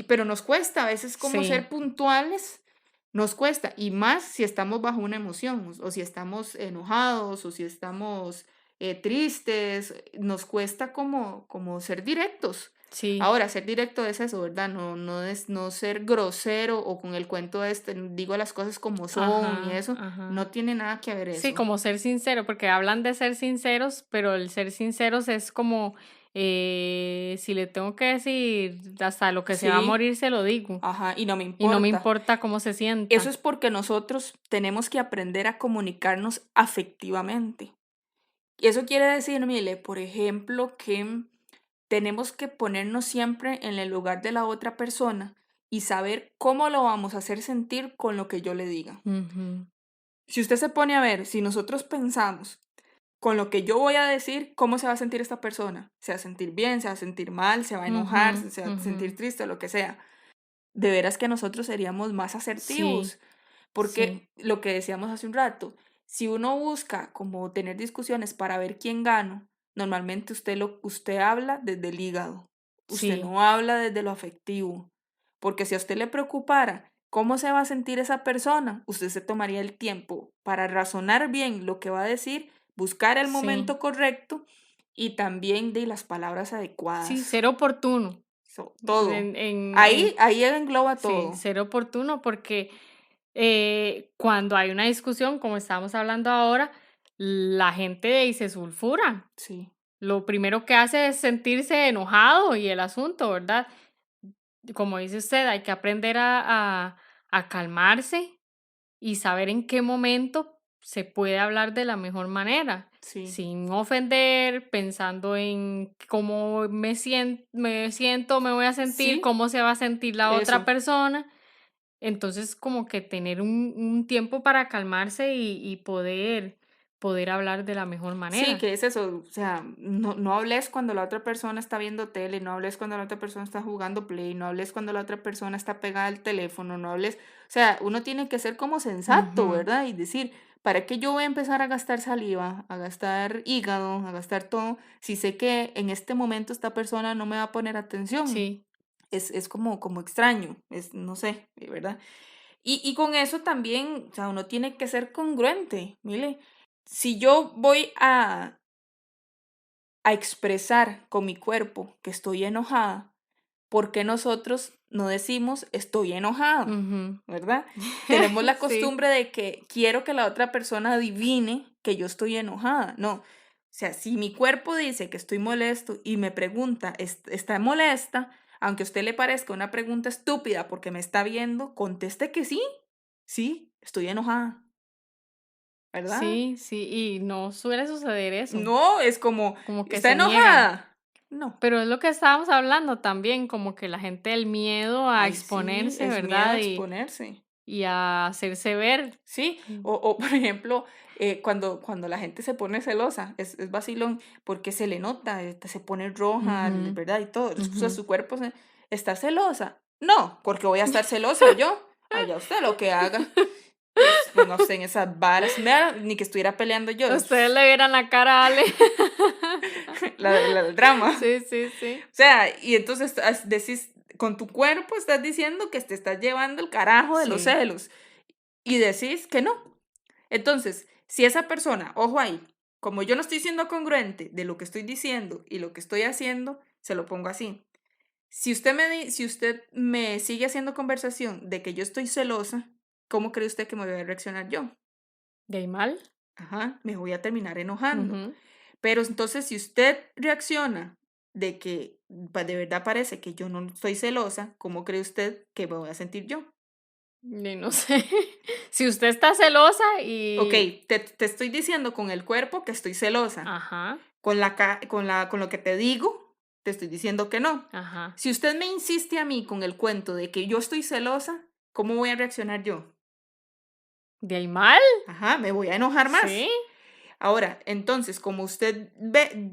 Pero nos cuesta a veces como Sí, ser puntuales, nos cuesta. Y más si estamos bajo una emoción, o si estamos enojados, o si estamos tristes, nos cuesta como ser directos. sí. Ahora, ser directo es eso, ¿verdad? No es no ser grosero o con el cuento este, digo las cosas como son y Ajá, eso, no ajá. tiene nada que ver Sí, eso. como ser sincero, porque hablan de ser sinceros, pero el ser sinceros es como, si le tengo que decir hasta lo que se va a Sí. morir, se lo digo. Ajá, y no me Y no me importa. importa cómo se Eso sienta. es porque nosotros tenemos que aprender a comunicarnos afectivamente. Y eso quiere decir, mire, por ejemplo, que tenemos que ponernos siempre en el lugar de la otra persona y saber cómo lo vamos a hacer sentir con lo que yo le diga. Ujú. Si usted se pone a ver, si nosotros pensamos con lo que yo voy a decir, ¿cómo se va a sentir esta persona? ¿Se va a sentir bien? ¿Se va a sentir mal? ¿Se va a enojar? Ujú, ¿Se va a ujú. sentir triste? Lo que sea. De veras que nosotros seríamos más Sí, asertivos. sí, Porque lo que decíamos hace un rato, si uno busca como tener discusiones para ver quién gana, normalmente usted habla desde el hígado, usted sí, no habla desde lo afectivo, porque si a usted le preocupara cómo se va a sentir esa persona, usted se tomaría el tiempo para razonar bien lo que va a decir, buscar el sí. momento correcto y también de las palabras Sí, adecuadas. ser oportuno. Todo. Ahí engloba Sí, todo. ser oportuno porque cuando hay una discusión, como estamos hablando ahora, la gente de ahí se sulfura. Sí, Lo primero que hace es sentirse enojado y el asunto, ¿verdad? Como dice usted, hay que aprender a calmarse y saber en qué momento se puede hablar de la mejor manera, sí, sin ofender, pensando en cómo me voy a sentir, sí, cómo se va a sentir la otra eso. persona. Entonces, como que tener un tiempo para calmarse y poder hablar de la mejor Sí, manera. que es eso, o sea, no hables cuando la otra persona está viendo tele, no hables cuando la otra persona está jugando Play, no hables cuando la otra persona está pegada al teléfono, no hables, o sea, uno tiene que ser como sensato, Ujú. ¿verdad? Y decir, ¿para qué yo voy a empezar a gastar saliva, a gastar hígado, a gastar todo, si sé que en este momento esta persona no me va a poner atención? Sí, Es como extraño, no sé, ¿verdad? Y con eso también, o sea, uno tiene que ser congruente, mire, si yo voy a expresar con mi cuerpo que estoy enojada, ¿por qué nosotros no decimos estoy enojada? ujú. ¿Verdad? Tenemos la Sí, costumbre de que quiero que la otra persona adivine que yo estoy enojada. No, sea, si mi cuerpo dice que estoy molesto y me pregunta, ¿está molesta? Aunque a usted le parezca una pregunta estúpida porque me está viendo, conteste que sí, estoy enojada, ¿verdad? Sí, sí, y no suele suceder eso, No, es como, como que ¿está se niegan. enojada? No. Pero es lo que estábamos hablando también, como que la gente, el miedo a Ay, sí, exponerse, es miedo a ¿verdad? exponerse. Y a hacerse ver. Sí, Mm. o por ejemplo, cuando la gente se pone celosa, es vacilón, porque se le nota, se pone roja, Ujú, ¿verdad? Y todo, o sea, ujú. su cuerpo está celosa. No, porque voy a estar celosa yo. Allá usted lo que haga. Ponga usted en esas varas. Mira, ni que estuviera peleando yo. Ustedes le vieran la cara a Ale. El drama. Sí, sí, sí. O sea, y entonces decís, con tu cuerpo estás diciendo que te estás llevando el carajo de los Sí. celos. Y decís que no. Entonces, si esa persona, ojo ahí, como yo no estoy siendo congruente de lo que estoy diciendo y lo que estoy haciendo, se lo pongo así. Si usted me sigue haciendo conversación de que yo estoy celosa, ¿cómo cree usted que me voy a reaccionar yo? ¿De ahí mal? Ajá, me voy a terminar enojando. Ujú. Pero entonces, si usted reacciona de que de verdad parece que yo no estoy celosa, ¿cómo cree usted que me voy a sentir yo? Y no sé. Si usted está celosa Ok, y... te estoy diciendo con el cuerpo que estoy celosa. Ajá, Con lo que te digo, te estoy diciendo que no. ajá. Si usted me insiste a mí con el cuento de que yo estoy celosa, ¿cómo voy a reaccionar yo? ¿De ahí mal? Ajá, me voy a enojar más. Sí. Ahora, entonces, como usted ve,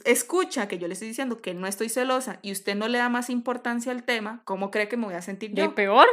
escucha que yo le estoy diciendo que no estoy celosa y usted no le da más importancia al tema, ¿cómo cree que me voy a sentir ¿De ahí yo? peor?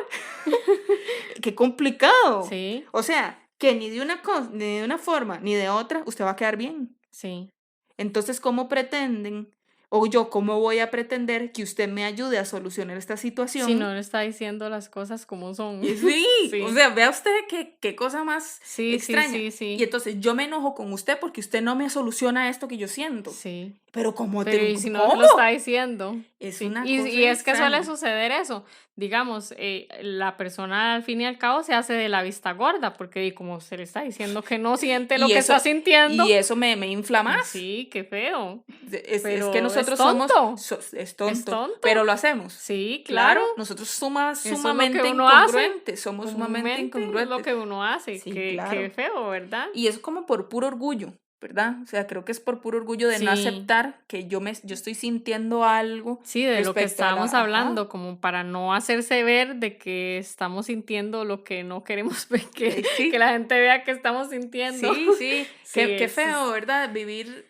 ¡Qué complicado! Sí, O sea, que ni de una cosa, ni de una forma, ni de otra, usted va a quedar bien. sí. Entonces, ¿cómo pretenden, o yo cómo voy a pretender que usted me ayude a solucionar esta Si situación? no le está diciendo las cosas como son. Y sí, o Sí, sea, vea usted qué cosa más sí, sí, extraña. sí, Y sí, entonces yo me enojo con usted porque usted no me soluciona esto que yo siento. sí. Pero Pero ¿y si no ¿cómo? lo está diciendo? Es Sí. una Y cosa es que suele extraña. suceder eso. Digamos, la persona al fin y al cabo se hace de la vista gorda, porque como se le está diciendo que no siente lo Y que está eso, sintiendo, y eso me infla más. sí, qué feo. Es que Pero es nosotros somos, tonto, es es tonto, pero tonto. lo hacemos. Sí, claro. Claro, nosotros Eso es lo que sumamente uno hace. incongruentes, somos sumamente Comúnmente es lo incongruentes. que uno hace. Sí, Qué claro. feo, ¿verdad? Y es como por puro orgullo, ¿verdad? O sea, creo que es por puro orgullo de no Sí. aceptar que yo estoy sintiendo algo Sí, de lo que respecto a estábamos ajá, hablando, como para no hacerse ver de que estamos sintiendo lo que no queremos ver, que sí, la gente vea que estamos sintiendo. sí, sí, Sí, qué eso feo, es, ¿verdad? Vivir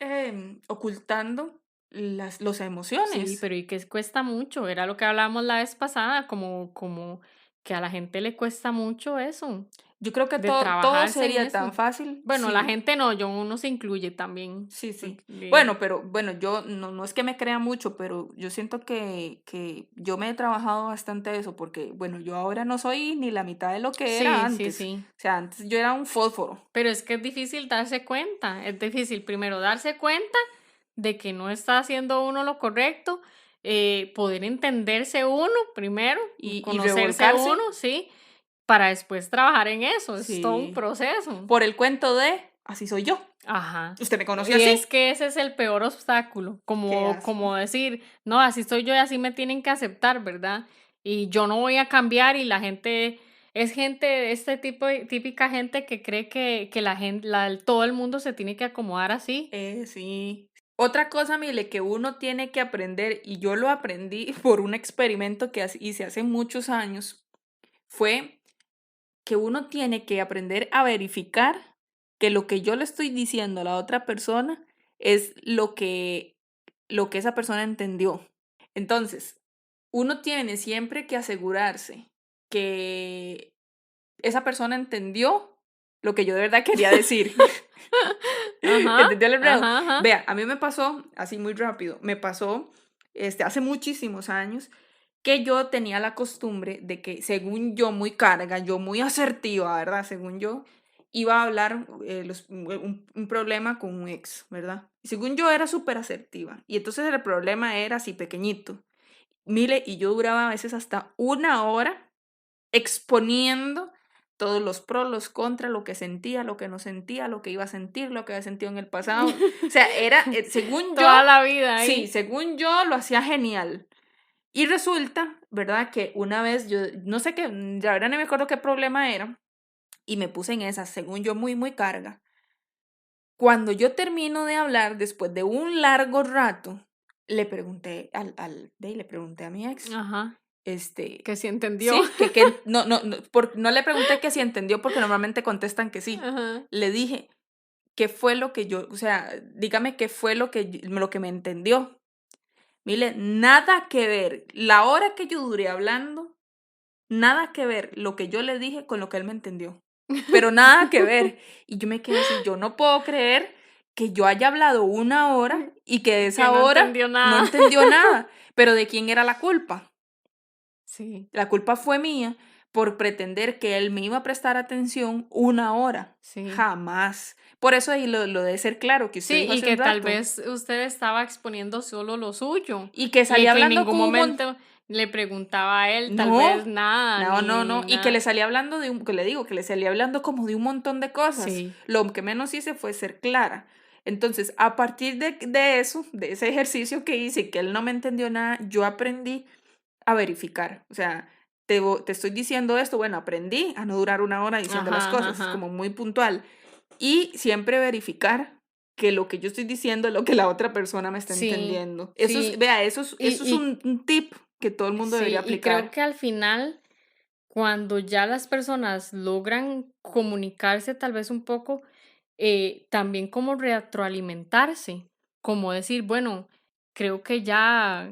ocultando las sí, emociones. pero y que cuesta mucho, era lo que hablábamos la vez pasada, como que a la gente le cuesta mucho eso, Yo creo que de todo trabajarse en sería tan eso. fácil Bueno, la si gente no, yo uno se incluye también. sí, sí. Porque, Bueno, pero bueno, yo no es que me crea mucho, pero yo siento que yo me he trabajado bastante eso, porque bueno, yo ahora no soy ni la mitad de lo que era sí, sí, antes. sí. O sea, antes yo era un fósforo. Pero es que es difícil darse cuenta, es difícil primero darse cuenta de que no está haciendo uno lo correcto, poder entenderse uno primero, Y conocerse revolcarse, uno, sí, para después trabajar en eso, es todo un sí, proceso. por el cuento de así soy yo. Ajá. Usted me conoció Y así. es que ese es el peor obstáculo, Qué como asco. decir, no, así soy yo y así me tienen que aceptar, ¿verdad? Y yo no voy a cambiar y la gente, es gente, este tipo, típica gente que cree que la gente, todo el mundo se tiene que acomodar así. Sí. Otra cosa, Mile, que uno tiene que aprender, y yo lo aprendí por un experimento que hice hace muchos años, fue que uno tiene que aprender a verificar que lo que yo le estoy diciendo a la otra persona es lo que esa persona entendió. Entonces, uno tiene siempre que asegurarse que esa persona entendió lo que yo de verdad quería decir. Ajá, ¿Entendió el enredo? ajá, ajá. Vea, a mí me pasó, así muy rápido, me pasó hace muchísimos años que yo tenía la costumbre de que, según yo, muy carga, yo muy asertiva, ¿verdad? Según yo, iba a hablar un problema con un ex, ¿verdad? Y según yo era súper asertiva. Y entonces el problema era así pequeñito. Mire, y yo duraba a veces hasta una hora exponiendo todos los pros, los contras, lo que sentía, lo que no sentía, lo que iba a sentir, lo que había sentido en el pasado. O sea, era, según yo... Toda la vida ahí. Sí, según yo lo hacía genial. Y resulta, ¿verdad? Que una vez yo, no sé qué, la verdad no me acuerdo qué problema era, y me puse en esa, según yo, muy, muy carga. Cuando yo termino de hablar, después de un largo rato, le pregunté le pregunté a mi ex, Ajá. Que si entendió. sí, no le pregunté que si entendió, porque normalmente contestan que sí. Ajá. Le dije, ¿qué fue lo que yo, o sea, dígame qué fue lo que me entendió? Mire, nada que ver, la hora que yo duré hablando, nada que ver lo que yo le dije con lo que él me entendió, pero nada que ver. Y yo me quedé así, yo no puedo creer que yo haya hablado 1 hora y que de esa no hora entendió nada. no entendió nada. Pero ¿de quién era la culpa? Sí. La culpa fue mía por pretender que él me iba a prestar atención 1 hora. Sí. Jamás. Por eso ahí lo de ser claro que usted Sí, dijo y hace que un rato. tal vez usted estaba exponiendo solo lo suyo. Y que salía que hablando en ningún momento le preguntaba a él, tal vez nada. No. Y que le salía hablando que le salía hablando como de un montón de cosas. Sí. Lo que menos hice fue ser clara. Entonces, a partir de eso, de ese ejercicio que hice, que él no me entendió nada, yo aprendí a verificar. O sea, te estoy diciendo esto, bueno, aprendí a no durar 1 hora diciendo las cosas, como muy puntual. Y siempre verificar que lo que yo estoy diciendo es lo que la otra persona me está entendiendo. Eso es, vea, eso es un tip que todo el mundo debería aplicar. Y creo que al final, cuando ya las personas logran comunicarse tal vez un poco, también como retroalimentarse, como decir, bueno, creo que ya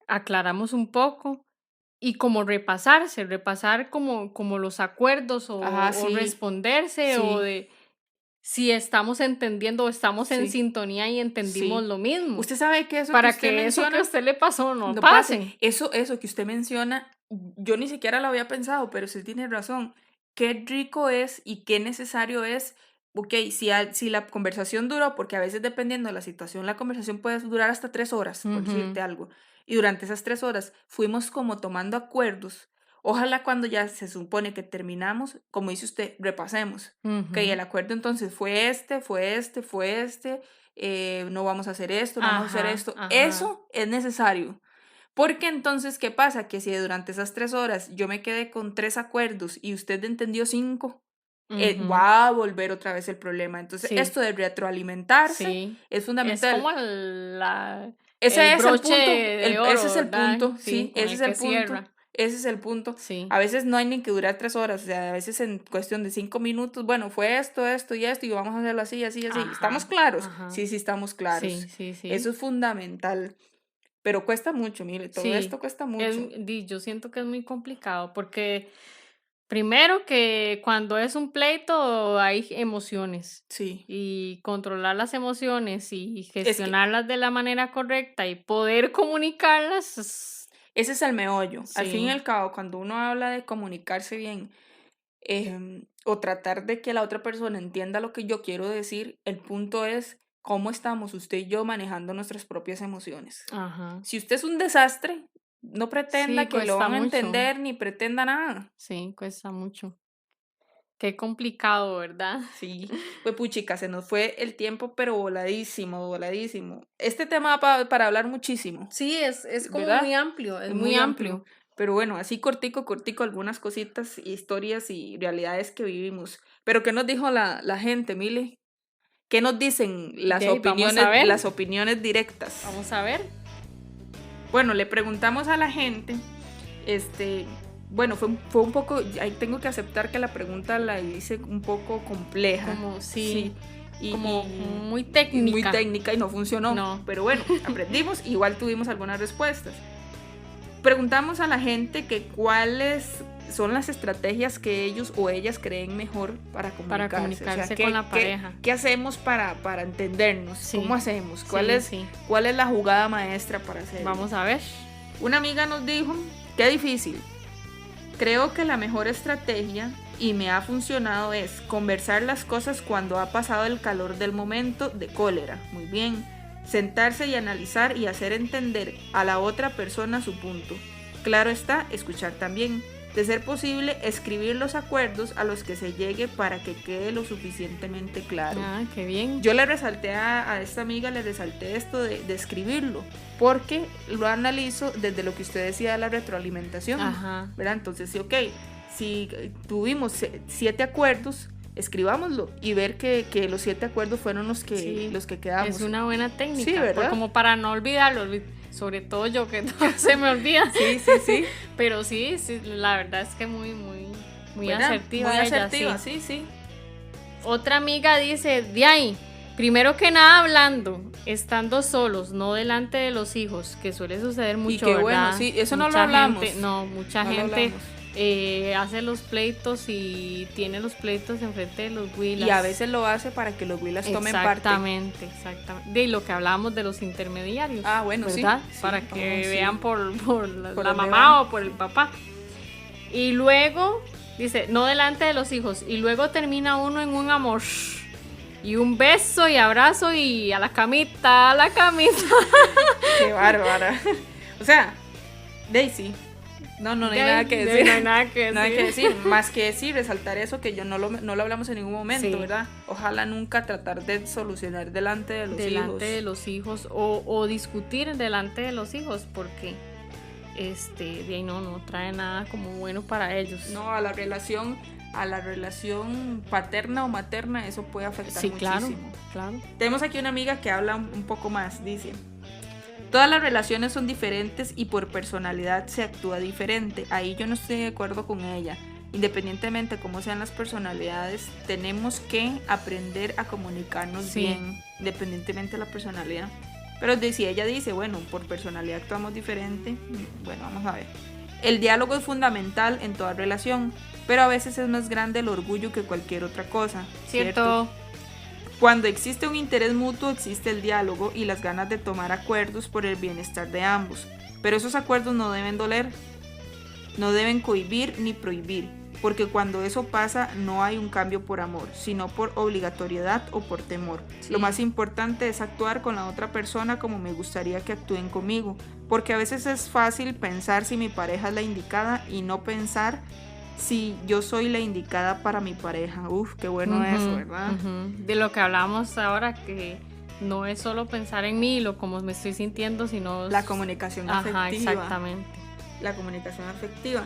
aclaramos un poco, y como repasar como los acuerdos o responderse, o de si estamos entendiendo o estamos en sintonía y entendimos lo mismo. Usted sabe que eso para que usted menciona, eso que a usted le pasó no pase. Eso que usted menciona, yo ni siquiera lo había pensado, pero usted tiene razón. Qué rico es y qué necesario es. Ok, si la conversación duró, porque a veces dependiendo de la situación, la conversación puede durar hasta 3 horas, por decirte algo. Y durante esas 3 horas fuimos como tomando acuerdos. Ojalá cuando ya se supone que terminamos, como dice usted, repasemos. Ok, el acuerdo entonces fue este, no vamos a hacer esto, no vamos a hacer esto. Eso es necesario. Porque entonces, ¿qué pasa? Que si durante esas 3 horas yo me quedé con 3 acuerdos y usted entendió 5, va a volver otra vez el problema. Entonces, esto de retroalimentarse es fundamental. Es como ese es el punto. De oro, ese es el punto. Sí, ese es el punto. Cierra. Ese es el punto. Sí. A veces no hay ni que durar 3 horas. O sea, a veces en cuestión de 5 minutos, bueno, fue esto y esto, y vamos a hacerlo así. ¿Estamos claros? Sí, estamos claros. Sí. Eso es fundamental. Pero cuesta mucho, mire, todo esto cuesta mucho. Yo siento que es muy complicado porque primero que cuando es un pleito hay emociones. Sí. Y controlar las emociones y gestionarlas de la manera correcta y poder comunicarlas. Ese es el meollo. Al fin y al cabo, cuando uno habla de comunicarse bien o tratar de que la otra persona entienda lo que yo quiero decir, el punto es cómo estamos usted y yo manejando nuestras propias emociones. Si usted es un desastre, no pretenda que lo van a entender ni pretenda nada. Sí, cuesta mucho. Qué complicado, ¿verdad? Sí, pues puchica, se nos fue el tiempo, pero voladísimo. Este tema va para hablar muchísimo. Sí, es como ¿verdad? muy amplio, es muy amplio. Pero bueno, así cortico, algunas cositas, historias y realidades que vivimos. Pero ¿qué nos dijo la gente, Mile? ¿Qué nos dicen las opiniones directas? Vamos a ver. Bueno, le preguntamos a la gente, bueno, fue un poco, ahí tengo que aceptar que la pregunta la hice un poco compleja. Como, como muy técnica. Muy técnica y no funcionó. No. Pero bueno, aprendimos, igual tuvimos algunas respuestas. Preguntamos a la gente que cuáles son las estrategias que ellos o ellas creen mejor para comunicarse con la pareja. ¿Qué hacemos para entendernos? ¿Cómo hacemos? ¿Cuál es la jugada maestra para hacerlo? Vamos a ver. Una amiga nos dijo, qué difícil. Creo que la mejor estrategia, y me ha funcionado, es conversar las cosas cuando ha pasado el calor del momento de cólera. Muy bien. Sentarse y analizar y hacer entender a la otra persona su punto. Claro está, escuchar también. De ser posible, escribir los acuerdos a los que se llegue para que quede lo suficientemente claro. Ah, qué bien. Yo le resalté a esta amiga, le resalté esto de escribirlo, porque lo analizo desde lo que usted decía de la retroalimentación. Ajá. ¿Verdad? Entonces, sí, ok, si tuvimos 7 acuerdos, escribámoslo y ver que los 7 acuerdos fueron los que quedamos. Es una buena técnica, Sí, ¿verdad? como para no olvidarlo, sobre todo yo que todo se me olvida. Sí. Pero sí, la verdad es que muy ¿verdad? asertiva. Muy ella, asertiva, sí. sí. Otra amiga dice, de ahí, primero que nada hablando, estando solos, no delante de los hijos, que suele suceder mucho, Y qué ¿verdad? bueno, sí, eso no lo Mucha hablamos. gente- no, mucha No lo gente hablamos. hace los pleitos y tiene los pleitos enfrente de los huilas. Y a veces lo hace para que los huilas tomen parte. Exactamente. De lo que hablábamos de los intermediarios. Ah, bueno, ¿verdad? sí. Para Sí, que sí. vean por la donde mamá van. o por el papá. Y luego, dice, no delante de los hijos. Y luego termina uno en un amor. Y un beso y abrazo y a la camita, a la camita. Qué bárbara. O sea, Daisy. No hay nada que decir. No hay nada que decir. Nada que decir, más que decir, resaltar eso que yo no lo hablamos en ningún momento, Sí. ¿verdad? Ojalá nunca tratar de solucionar delante de los hijos. Delante de los hijos o discutir delante de los hijos porque de ahí no trae nada como bueno para ellos. No, a la relación paterna o materna eso puede afectar Sí, muchísimo. claro. Tenemos aquí una amiga que habla un poco más, dice: todas las relaciones son diferentes y por personalidad se actúa diferente. Ahí yo no estoy de acuerdo con ella. Independientemente de cómo sean las personalidades, tenemos que aprender a comunicarnos Sí. bien, independientemente de la personalidad. Pero si ella dice, bueno, por personalidad actuamos diferente, bueno, vamos a ver. El diálogo es fundamental en toda relación, pero a veces es más grande el orgullo que cualquier otra cosa. Cierto. Cuando existe un interés mutuo, existe el diálogo y las ganas de tomar acuerdos por el bienestar de ambos. Pero esos acuerdos no deben doler, no deben cohibir ni prohibir, porque cuando eso pasa no hay un cambio por amor, sino por obligatoriedad o por temor. Sí. Lo más importante es actuar con la otra persona como me gustaría que actúen conmigo, porque a veces es fácil pensar si mi pareja es la indicada y no pensar si yo soy la indicada para mi pareja. Uf, qué bueno eso, ¿verdad? De lo que hablamos ahora, que no es solo pensar en mí, como me estoy sintiendo, sino La comunicación Ajá, afectiva. exactamente. La comunicación afectiva.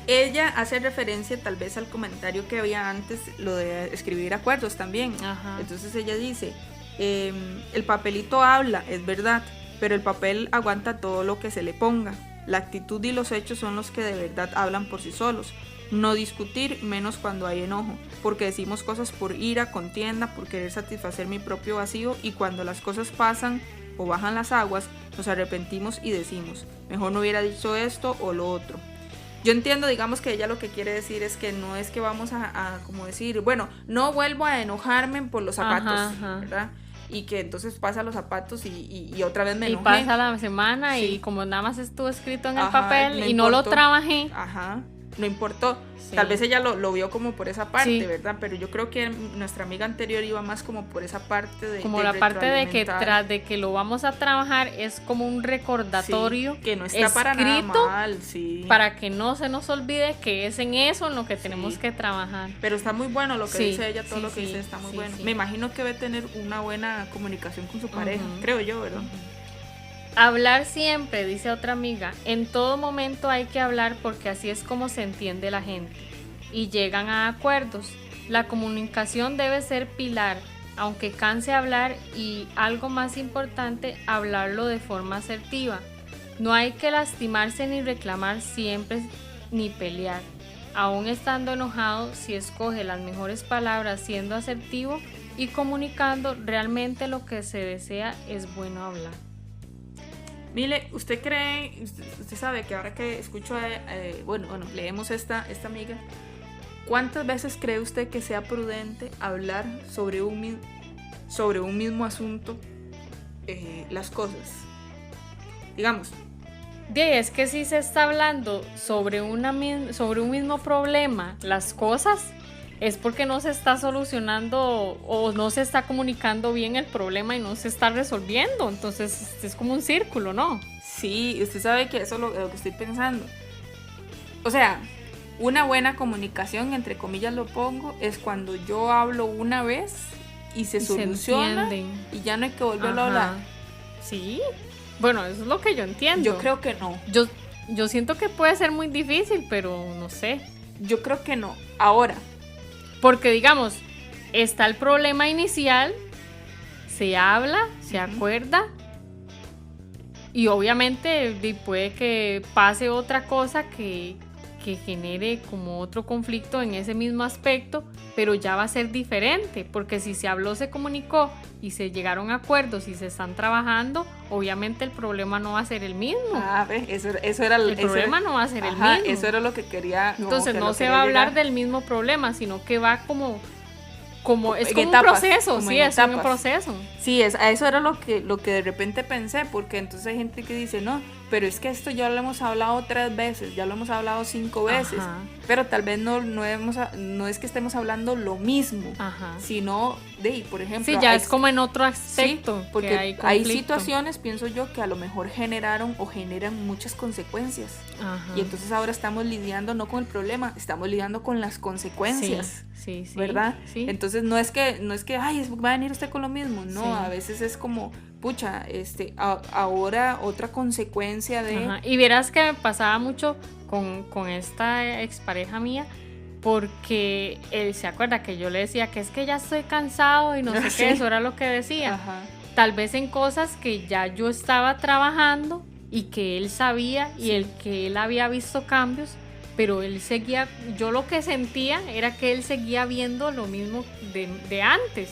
Ella hace referencia tal vez al comentario que había antes, lo de escribir acuerdos también. Ajá. Entonces ella dice, el papelito habla, es verdad, pero el papel aguanta todo lo que se le ponga. La actitud y los hechos son los que de verdad hablan por sí solos. No discutir, menos cuando hay enojo, porque decimos cosas por ira, contienda, por querer satisfacer mi propio vacío, y cuando las cosas pasan o bajan las aguas, nos arrepentimos y decimos, mejor no hubiera dicho esto o lo otro. Yo entiendo, digamos, que ella lo que quiere decir es que no es que vamos a como decir, bueno, no vuelvo a enojarme por los zapatos, Ajá. ¿verdad? Y que entonces pasa los zapatos y otra vez me Y enojé. pasa la semana Sí. y como nada más estuvo escrito en el Ajá, papel no y no lo importó. trabajé. Ajá, no importó. Sí. Tal vez ella lo vio como por esa parte, Sí. ¿verdad? Pero yo creo que nuestra amiga anterior iba más como por esa parte de Como la parte de que retroalimentar. tras de que lo vamos a trabajar es como un recordatorio Sí, que no está para nada escrito mal, sí. para que no se nos olvide que es en eso en lo que tenemos Sí. que trabajar. Pero está muy bueno lo que Sí, dice ella, todo sí, lo que sí, dice está muy sí, bueno. sí. Me imagino que debe tener una buena comunicación con su pareja, Ujú. creo yo, ¿verdad? Hablar siempre, dice otra amiga. En todo momento hay que hablar porque así es como se entiende la gente y llegan a acuerdos. La comunicación debe ser pilar, aunque canse hablar, y algo más importante, hablarlo de forma asertiva. No hay que lastimarse ni reclamar siempre ni pelear. Aún estando enojado, si escoge las mejores palabras siendo asertivo y comunicando realmente lo que se desea, es bueno hablar. Mire, ¿usted cree, usted sabe que ahora que escucho, bueno, leemos esta amiga, ¿cuántas veces cree usted que sea prudente hablar sobre un mismo asunto, las cosas? Digamos. Es que si se está hablando sobre un mismo problema, las cosas, es porque no se está solucionando o no se está comunicando bien el problema y no se está resolviendo. Entonces es como un círculo, ¿no? Sí, usted sabe que eso es lo que estoy pensando. O sea, una buena comunicación, entre comillas lo pongo, es cuando yo hablo una vez y se soluciona y ya no hay que volverlo a hablar. Sí, bueno, eso es lo que yo entiendo. Yo creo que no. Yo siento que puede ser muy difícil, pero no sé. Yo creo que no. Ahora. Porque digamos, está el problema inicial, se habla, se acuerda, y obviamente puede que pase otra cosa que genere como otro conflicto en ese mismo aspecto, pero ya va a ser diferente, porque si se habló, se comunicó y se llegaron a acuerdos y se están trabajando, obviamente el problema no va a ser el mismo. Eso era el problema no va a ser el mismo. Eso era lo que quería. Entonces no se va a hablar del mismo problema, sino que va como es como etapas, un proceso, como sí, es un proceso. Sí, eso era lo que de repente pensé, porque entonces hay gente que dice, no, pero es que esto ya lo hemos hablado 3 veces, ya lo hemos hablado 5 veces, pero tal vez no es que estemos hablando lo mismo, sino por ejemplo... Sí, ya es como en otro aspecto. Sí, porque hay situaciones, pienso yo, que a lo mejor generan muchas consecuencias. Y entonces ahora estamos lidiando no con el problema, estamos lidiando con las consecuencias. Sí, ¿verdad? Sí. Entonces no es que ay, va a venir usted con lo mismo, no, a veces es como, pucha, ahora otra consecuencia de... Y verás que me pasaba mucho con esta expareja mía, porque él se acuerda que yo le decía que es que ya estoy cansado y no sé qué, eso era lo que decía. Tal vez en cosas que ya yo estaba trabajando y que él sabía y que él había visto cambios, pero él seguía, yo lo que sentía era que él seguía viendo lo mismo de antes,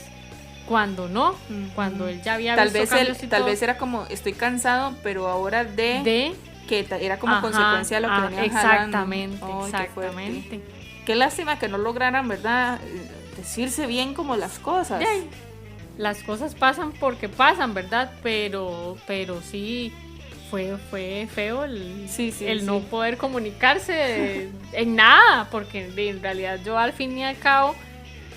cuando no, cuando él ya había visto cambios y tal todo. Vez era como, estoy cansado, pero ahora de que era como consecuencia de lo que venían jalando. Exactamente. Qué lástima que no lograran, ¿verdad?, decirse bien como las cosas. Las cosas pasan porque pasan, ¿verdad? Pero sí... Fue feo el no poder comunicarse en nada, porque en realidad yo al fin y al cabo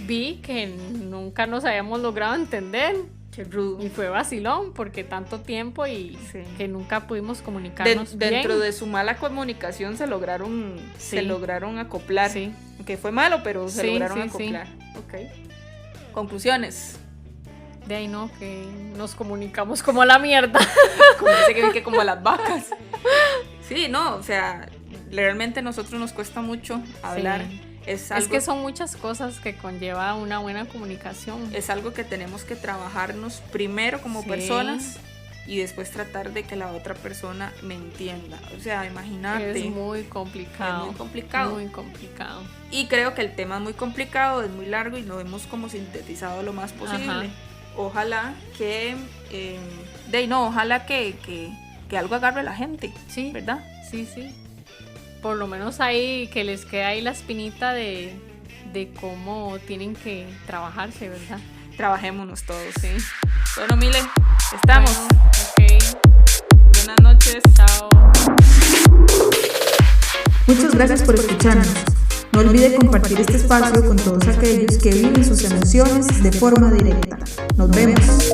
vi que nunca nos habíamos logrado entender. Qué rudo. Y fue vacilón, porque tanto tiempo y que nunca pudimos comunicarnos bien. Dentro de su mala comunicación se lograron acoplar. Sí. Que fue malo, pero se lograron acoplar. Okay. Conclusiones. De ahí no, que nos comunicamos como a la mierda. Como dice que como a las vacas. Sí, no, o sea, realmente a nosotros nos cuesta mucho hablar. Es que son muchas cosas que conlleva una buena comunicación. Es algo que tenemos que trabajarnos primero como personas y después tratar de que la otra persona me entienda. O sea, imagínate. Es muy complicado. Es muy complicado. Muy complicado. Y creo que el tema es muy complicado, es muy largo y lo hemos como sintetizado lo más posible. Ojalá que ojalá que algo agarre a la gente, ¿verdad? Sí. Por lo menos ahí que les quede ahí la espinita de cómo tienen que trabajarse, ¿verdad? Trabajémonos todos, sí. Bueno, Mile, estamos. Bueno, Buenas noches. Chao. Muchas gracias por escucharnos. No olvide compartir este espacio con todos aquellos que viven sus emociones de forma directa. Nos vemos.